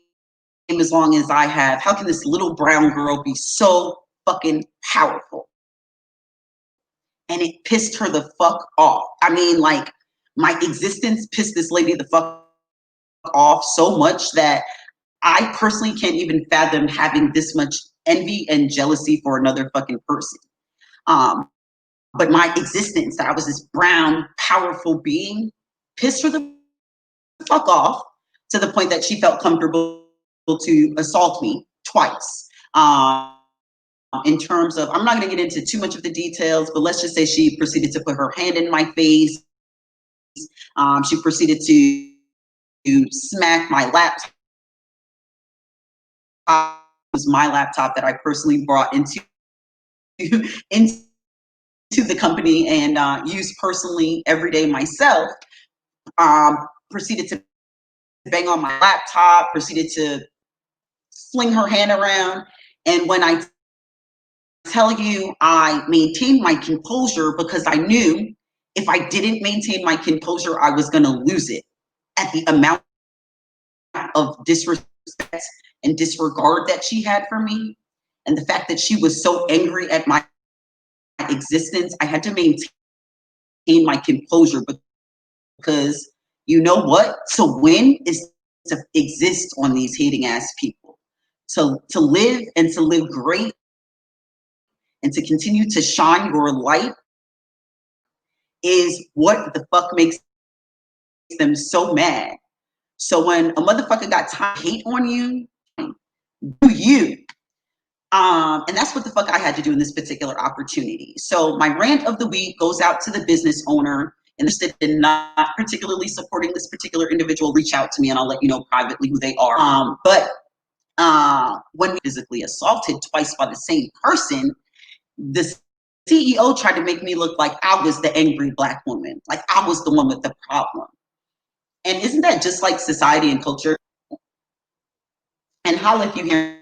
as long as I have, how can this little brown girl be so fucking powerful? And it pissed her the fuck off. I mean, like, my existence pissed this lady the fuck off so much that I personally can't even fathom having this much envy and jealousy for another fucking person. But my existence, that I was this brown, powerful being, pissed her the fuck off to the point that she felt comfortable to assault me twice. In terms of, I'm not going to get into too much of the details, but let's just say she proceeded to put her hand in my face. She proceeded to smack my laptop. It was my laptop that I personally brought into the company and used personally every day myself. Proceeded to bang on my laptop, proceeded to fling her hand around. And when I tell you I maintained my composure, because I knew if I didn't maintain my composure, I was going to lose it at the amount of disrespect and disregard that she had for me. And the fact that she was so angry at my existence, I had to maintain my composure, because you know what? To win is to exist on these hating ass people. To live and to live great and to continue to shine your light is what the fuck makes them so mad. So when a motherfucker got time to hate on you, do you. And that's what the fuck I had to do in this particular opportunity. So my rant of the week goes out to the business owner interested in not particularly supporting this particular individual. Reach out to me and I'll let you know privately who they are. But when we physically assaulted twice by the same person, the CEO tried to make me look like I was the angry Black woman, like I was the one with the problem. And isn't that just like society and culture? And holla if you hear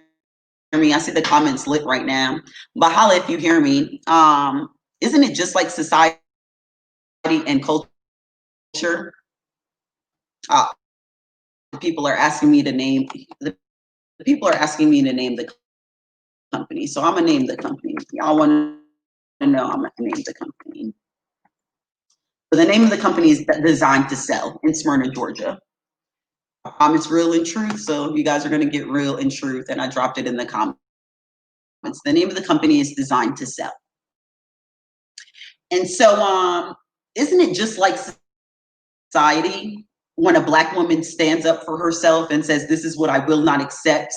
me. I see the comments lit right now, but holla if you hear me. Isn't it just like society and culture? People are asking me to name the company, so I'm gonna name the company. Y'all want to know? I'm gonna name the company. So the name of the company is Designed to Sell in Smyrna, Georgia. It's real and truth, so you guys are gonna get real and truth, and I dropped it in the comments. The name of the company is Designed to Sell. And so, isn't it just like society when a Black woman stands up for herself and says, "This is what I will not accept.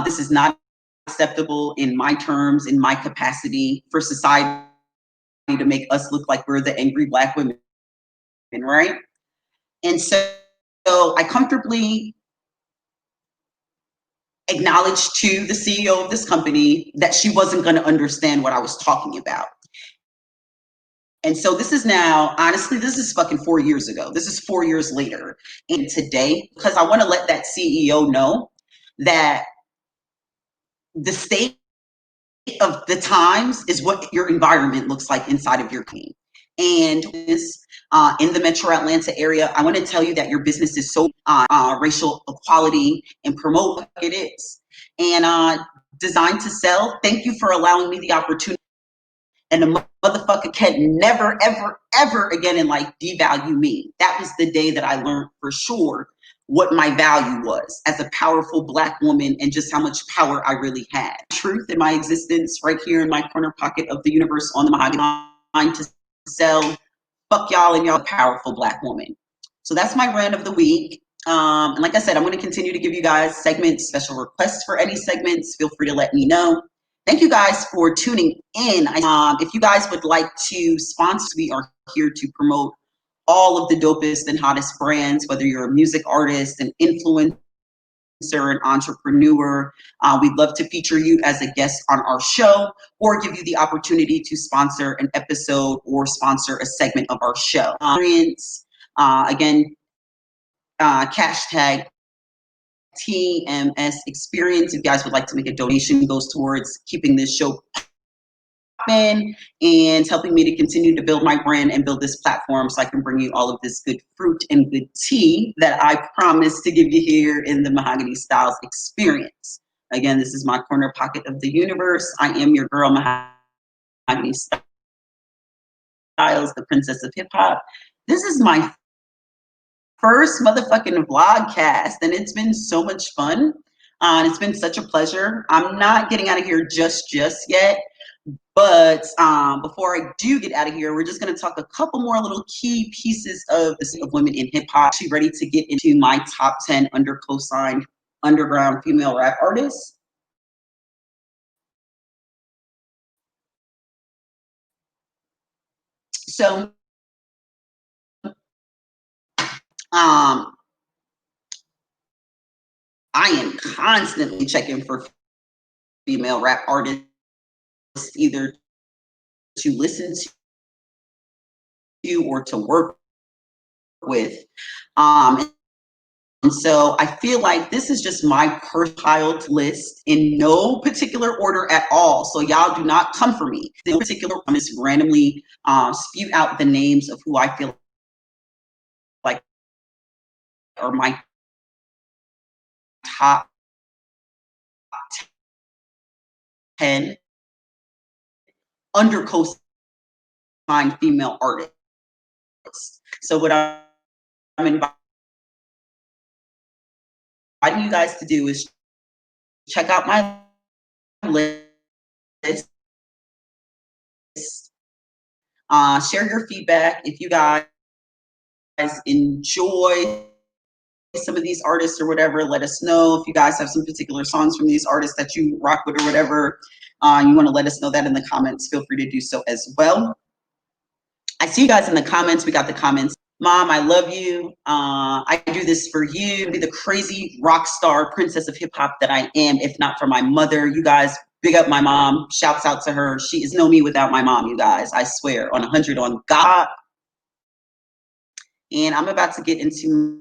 This is not acceptable in my terms, in my capacity," for society to make us look like we're the angry Black women, right? And so I comfortably acknowledged to the CEO of this company that she wasn't going to understand what I was talking about. And so this is now, honestly, this is fucking 4 years ago. This is 4 years later. And today, because I want to let that CEO know that the state of the times is what your environment looks like inside of your company. And in the metro Atlanta area, I want to tell you that your business is so racial equality and promote like it is. And Designed to Sell, thank you for allowing me the opportunity. And the motherfucker can never, ever, ever again in life devalue me. That was the day that I learned for sure what my value was as a powerful Black woman and just how much power I really had. Truth in my existence right here in my corner pocket of the universe on the Mahogany to Sell. fuck y'all and y'all powerful Black woman. So that's my rant of the week. And like I said, I'm going to continue to give you guys segments, special requests for any segments. Feel free to let me know. Thank you guys for tuning in. If you guys would like to sponsor, we are here to promote all of the dopest and hottest brands, whether you're a music artist, an influencer, an entrepreneur. We'd love to feature you as a guest on our show or give you the opportunity to sponsor an episode or sponsor a segment of our show. Again, hashtag TMS Experience. If you guys would like to make a donation, goes towards keeping this show popping and helping me to continue to build my brand and build this platform so I can bring you all of this good fruit and good tea that I promise to give you here in the Mahogany Stylez Experience. Again, this is my corner pocket of the universe. I am your girl, Mahogany Stylez, the princess of hip hop. This is my first motherfucking vlogcast, and it's been so much fun. And it's been such a pleasure. I'm not getting out of here just yet. But before I do get out of here, we're just going to talk a couple more little key pieces of the of women in hip hop. Actually ready to get into my top 10 under co-signed underground female rap artists. So I am constantly checking for female rap artists, either to listen to or to work with. And so I feel like this is just my compiled list in no particular order at all. So y'all do not come for me. In particular, I'm just randomly spew out the names of who I feel like are my top 10 under co-signed female artists. So what I'm inviting you guys to do is check out my list. Share your feedback if you guys enjoy some of these artists or whatever. Let us know if you guys have some particular songs from these artists that you rock with or whatever. You want to let us know that in the comments. Feel free to do so as well. I see you guys in the comments. We got the comments. Mom, I love you. I do this for you. Be the crazy rock star princess of hip hop that I am, if not for my mother. You guys, big up my mom. Shouts out to her. She is no me without my mom, you guys. I swear, on 100 on God. And I'm about to get into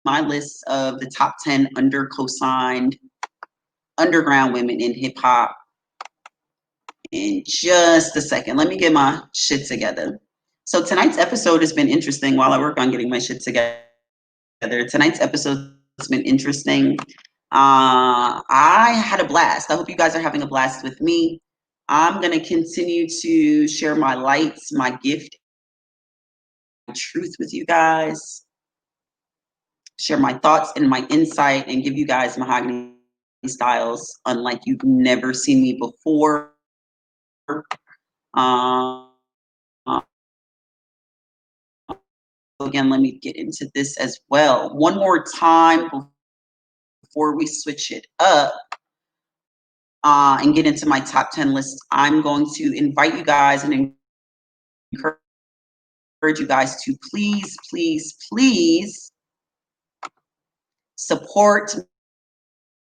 my list of the top 10 under co-signed underground women in hip hop in just a second. Let me get my shit together. So tonight's episode has been interesting while I work on getting my shit together. Tonight's episode has been interesting. I had a blast. I hope you guys are having a blast with me. I'm going to continue to share my lights, my gift, my truth with you guys. Share my thoughts and my insight and give you guys Mahogany Stylez unlike you've never seen me before. Again, let me get into this as well. One more time before we switch it up and get into my top 10 list, I'm going to invite you guys and encourage you guys to please, please, please support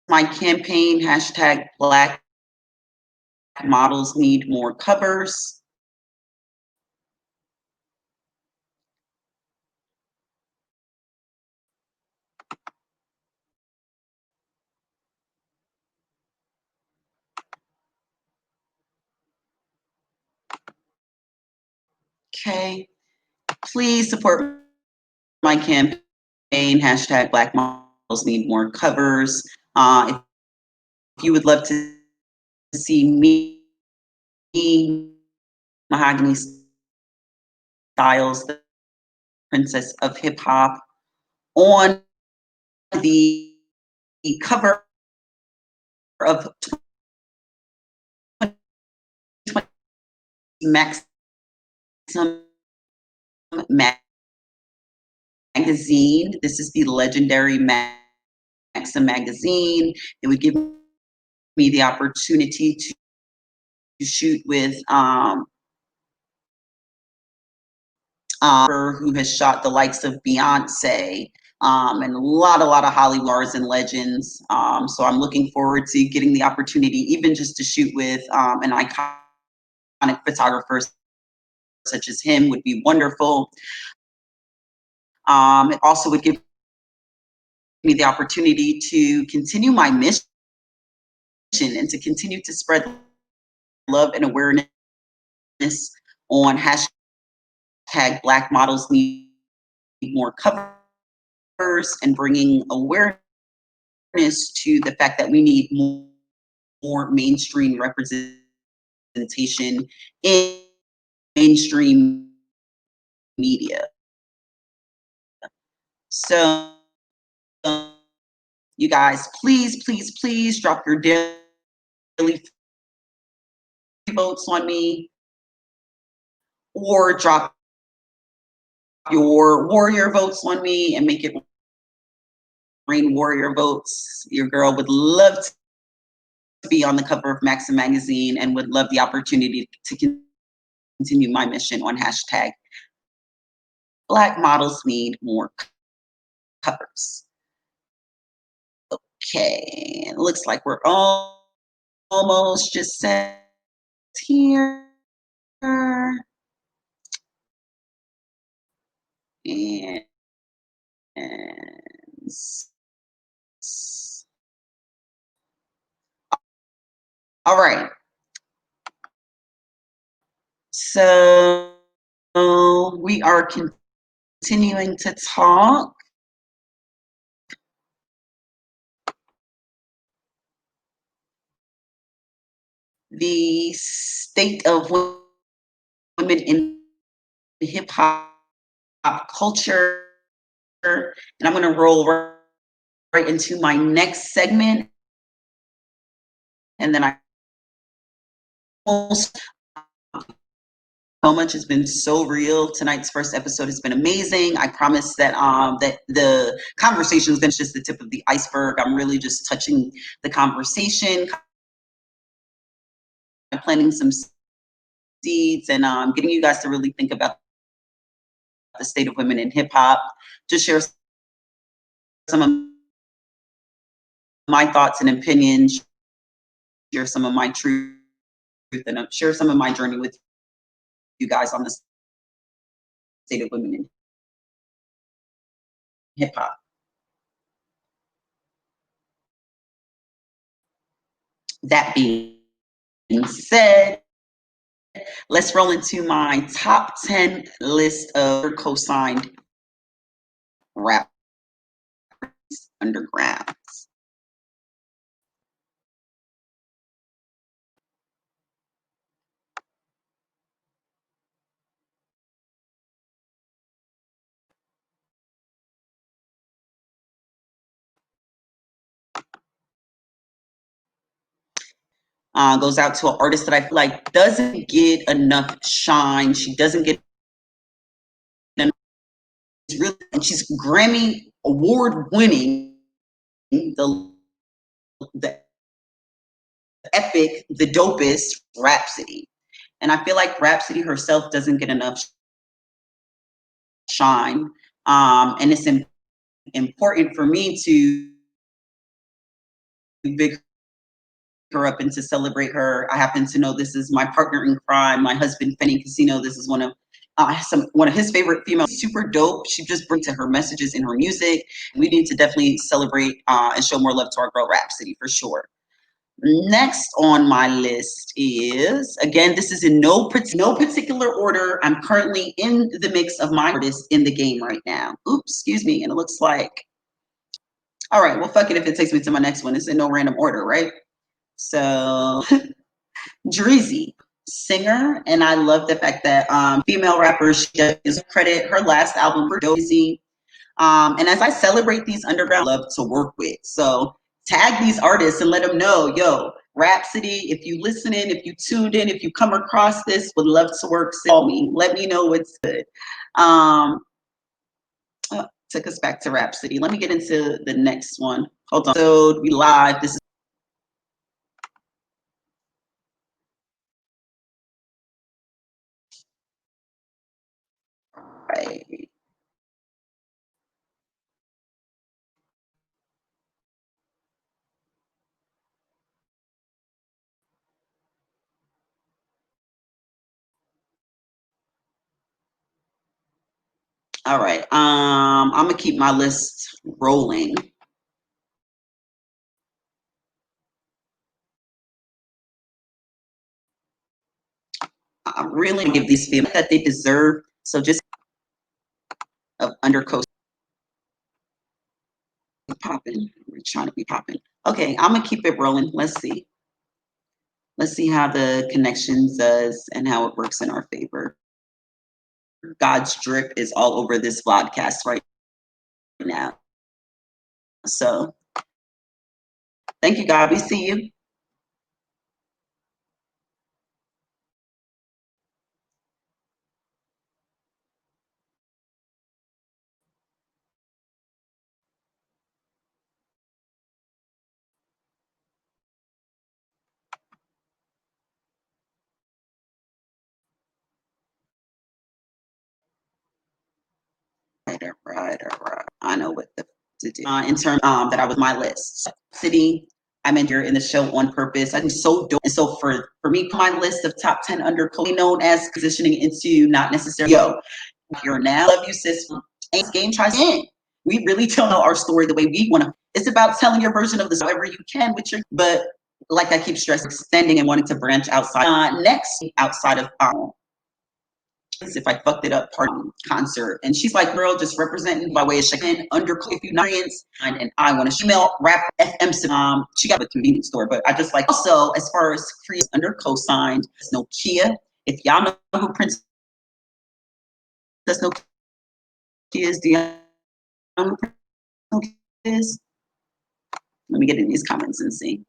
my campaign, hashtag Black Models Need More Covers. Okay, please support my campaign, hashtag Black Models Need More Covers. If you would love to see me, Mahogany Stylez, the princess of hip hop, on the cover of Maximum magazine. This is the legendary Maxim magazine. It would give me the opportunity to shoot with who has shot the likes of Beyonce and a lot of Hollywood stars and legends. So I'm looking forward to getting the opportunity, even just to shoot with an iconic photographer such as him would be wonderful. It also would give me the opportunity to continue my mission and to continue to spread love and awareness on hashtag Black Models Need More Covers, and bringing awareness to the fact that we need more mainstream representation in mainstream media. So you guys, please drop your daily votes on me, or drop your warrior votes on me and make it rain warrior votes. Your girl would love to be on the cover of Maxim magazine and would love the opportunity to continue my mission on hashtag Black Models Need More Covers. Okay, it looks like we're almost just set here. And all right. So we are continuing to talk. The state of women in hip hop culture. And I'm going to roll right into my next segment. And then so much has been so real. Tonight's first episode has been amazing. I promise that that the conversation has been just the tip of the iceberg. I'm really just touching the conversation, planting some seeds, and getting you guys to really think about the state of women in hip hop. Just share some of my thoughts and opinions, share some of my truth, and share some of my journey with you guys on the state of women in hip hop. That being said, let's roll into my top 10 list of co-signed rap underground. Goes out to an artist that I feel like doesn't get enough shine. She doesn't get enough, really, and she's Grammy award winning, the epic, the dopest Rhapsody. And I feel like Rhapsody herself doesn't get enough shine. And it's important for me to big her up and to celebrate her. I happen to know this is my partner in crime, my husband, Fenny Casino. This is one of his favorite females. Super dope. She just brings to her messages in her music. We need to definitely celebrate and show more love to our girl Rhapsody for sure. Next on my list is, again, this is in no particular order. I'm currently in the mix of my artists in the game right now. Oops, excuse me. And it looks like, all right, well, fuck it if it takes me to my next one. It's in no random order, right? So Drizzy, singer, and I love the fact that female rappers, she is credit her last album for Drizzy. And as I celebrate these underground, I love to work with. So tag these artists and let them know, yo, Rhapsody, if you listening, if you tuned in, if you come across this, would love to work, call me. Let me know what's good. Took us back to Rhapsody. Let me get into the next one. Hold on. So we live. This is right. All right. I'm gonna keep my list rolling. I really give these females that they deserve. So just of undercoat popping. We're trying to be popping. Okay, I'm gonna keep it rolling. Let's see. Let's see how the connections does and how it works in our favor. God's drip is all over this podcast right now. So thank you, God. We see you. All right. I know what to do. In terms that I was my list. City, I meant you're in the show on purpose. I think so dope. And so for me, my list of top 10 undercoat known as positioning into not necessarily you're now. Love you, sis. And this game tries in. We really tell our story the way we want to. It's about telling your version of this however you can with your, but like I keep stressing, extending and wanting to branch outside. Next, outside of if I fucked it up, part concert. And she's like, girl, just representing by way of shaking under if you experience. And I want to email rap FM. She got a convenience store, but I just like also as far as free under co-signed, Nokia. If y'all know who Princess Nokia is, do y'all know who Nokia is? Let me get in these comments and see.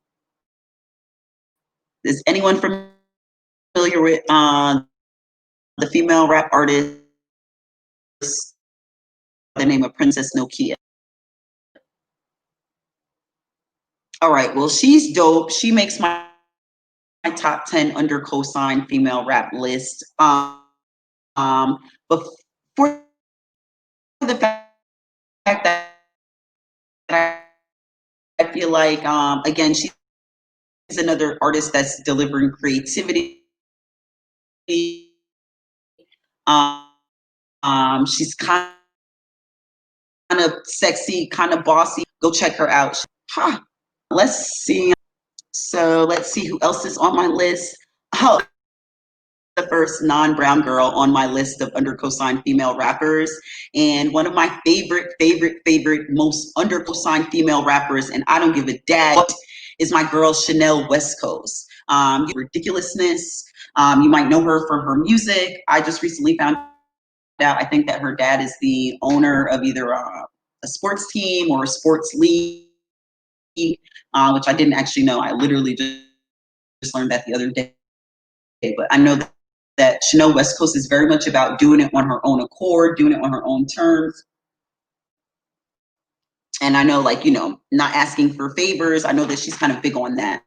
Is anyone familiar with the female rap artist, the name of Princess Nokia? All right, well, she's dope. She makes my top 10 under co-signed female rap list. But for the fact that I feel like, again, she's another artist that's delivering creativity. She's kind of sexy, kind of bossy. Go check her out. Huh. Let's see. So let's see who else is on my list. Oh, the first non-brown girl on my list of under co-signed female rappers, and one of my favorite most under co-signed female rappers, and I don't give a damn, is my girl Chanel West Coast. Ridiculousness. You might know her for her music. I just recently found out, I think that her dad is the owner of either a sports team or a sports league, which I didn't actually know. I literally just learned that the other day. But I know that Chanel West Coast is very much about doing it on her own accord, doing it on her own terms. And I know, like, not asking for favors. I know that she's kind of big on that.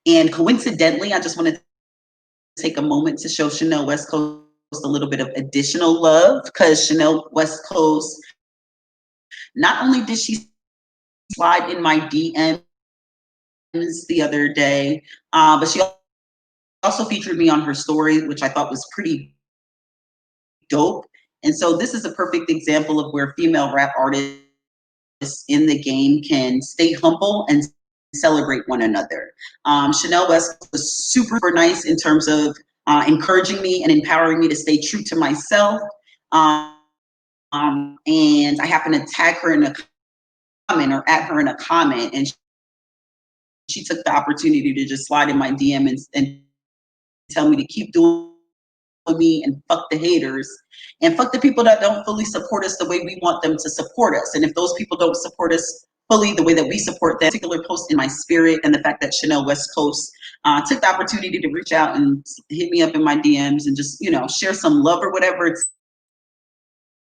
And coincidentally, I just wanted to take a moment to show Chanel West Coast a little bit of additional love, because Chanel West Coast, not only did she slide in my DMs the other day, but she also featured me on her story, which I thought was pretty dope. And so this is a perfect example of where female rap artists in the game can stay humble and celebrate one another. Chanel West was super nice in terms of encouraging me and empowering me to stay true to myself. And I happened to tag her in a comment or at her in a comment, and she took the opportunity to just slide in my DM and tell me to keep doing me and fuck the haters and fuck the people that don't fully support us the way we want them to support us. And if those people don't support us fully the way that we support that particular post in my spirit, and the fact that Chanel West Coast took the opportunity to reach out and hit me up in my DMs and just, share some love or whatever.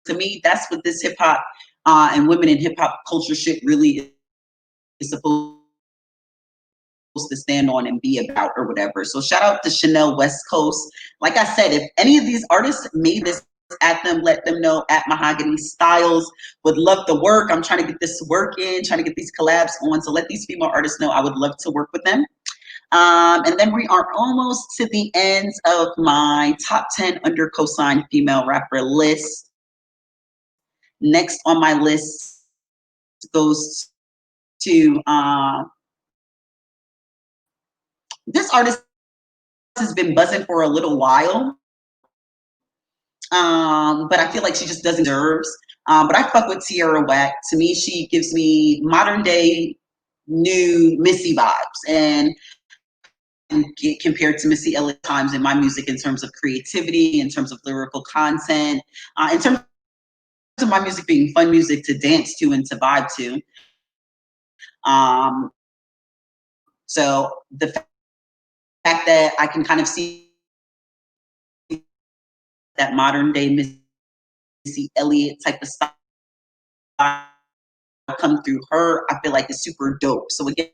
To me, that's what this hip hop and women in hip hop culture shit really is supposed to stand on and be about or whatever. So shout out to Chanel West Coast. Like I said, if any of these artists made this at them, let them know at Mahogany Stylez. Would love the work. I'm trying to get this work in, trying to get these collabs on. So let these female artists know I would love to work with them. And then we are almost to the end of my top 10 under cosign female rapper list. Next on my list goes to this artist has been buzzing for a little while, but I feel like she just doesn't deserve. But I fuck with Tierra Whack. To me, she gives me modern day new Missy vibes, and get compared to Missy Elliott times in my music in terms of creativity, in terms of lyrical content, in terms of my music being fun music to dance to and to vibe to. So the fact that I can kind of see that modern day Missy Elliott type of style come through her, I feel like is super dope. So again,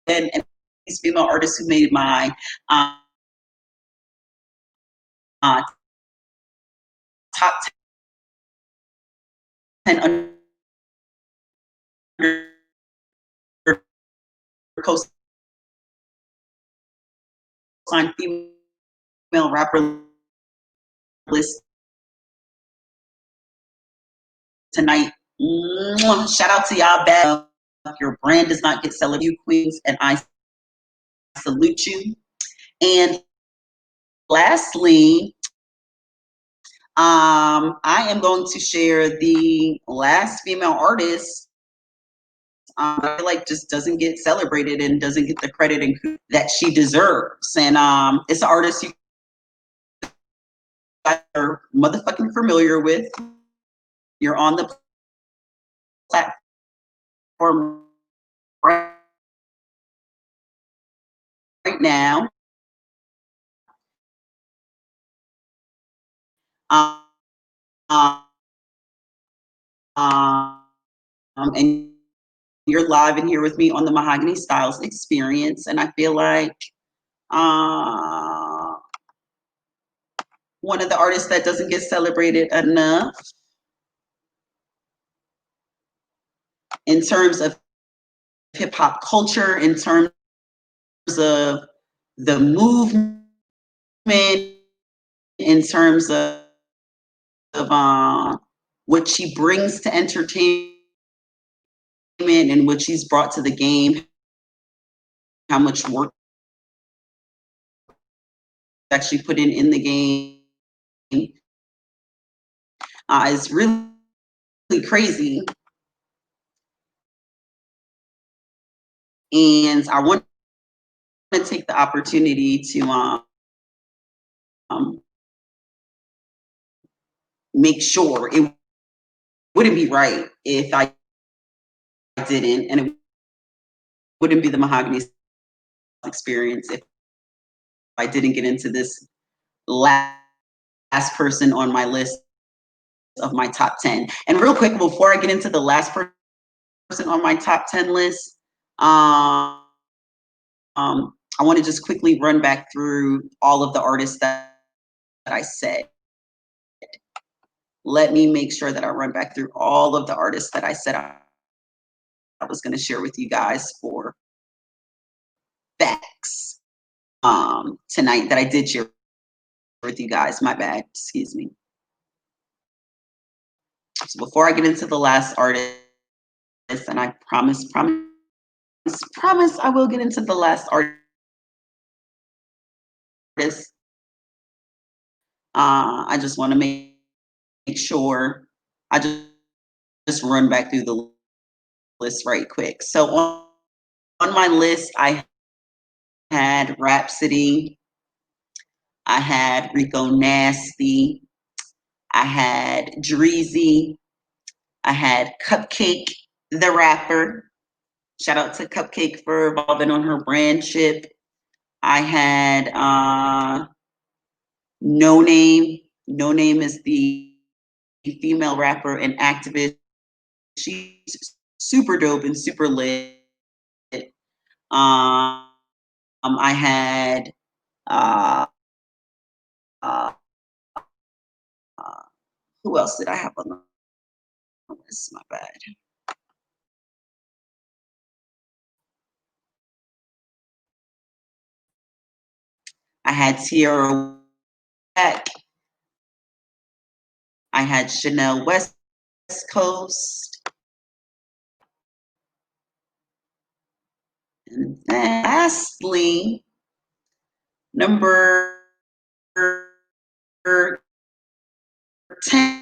and these female artists who made my top 10 under cosign female rapper list tonight. Shout out to y'all. Bad. Your brand does not get celebrated, you queens, and I salute you. And lastly, I am going to share the last female artist I feel like just doesn't get celebrated and doesn't get the credit and that she deserves. And it's an artist you guys are motherfucking familiar with. You're on the platform right now. And you're live in here with me on the Mahogany Stylez Experience. And I feel like one of the artists that doesn't get celebrated enough in terms of hip hop culture, in terms of the movement, in terms of what she brings to entertainment and what she's brought to the game, how much work actually put in the game, is really crazy. And I want to take the opportunity to make sure it wouldn't be right if I didn't, and it wouldn't be the Mahogany Experience if I didn't get into this last person on my list of my top 10. And real quick, before I get into the last person on my top 10 list, I want to just quickly run back through all of the artists that I said. Let me make sure that I run back through all of the artists that I said I was going to share with you guys for facts tonight that I did share with you guys. My bad, excuse me. So before I get into the last artist, and I promise I will get into the last artist. I just want to make sure I just run back through the list right quick. So on my list, I had Rhapsody, I had Rico Nasty, I had Dreezy, I had Cupcake, the rapper. Shout out to Cupcake for involving on her brand ship. I had No Name. No Name is the female rapper and activist. She's super dope and super lit. I had uh, uh, who else did I have on the list? My bad. I had Tierra Whack. I had Chanel West Coast. And then lastly, number 10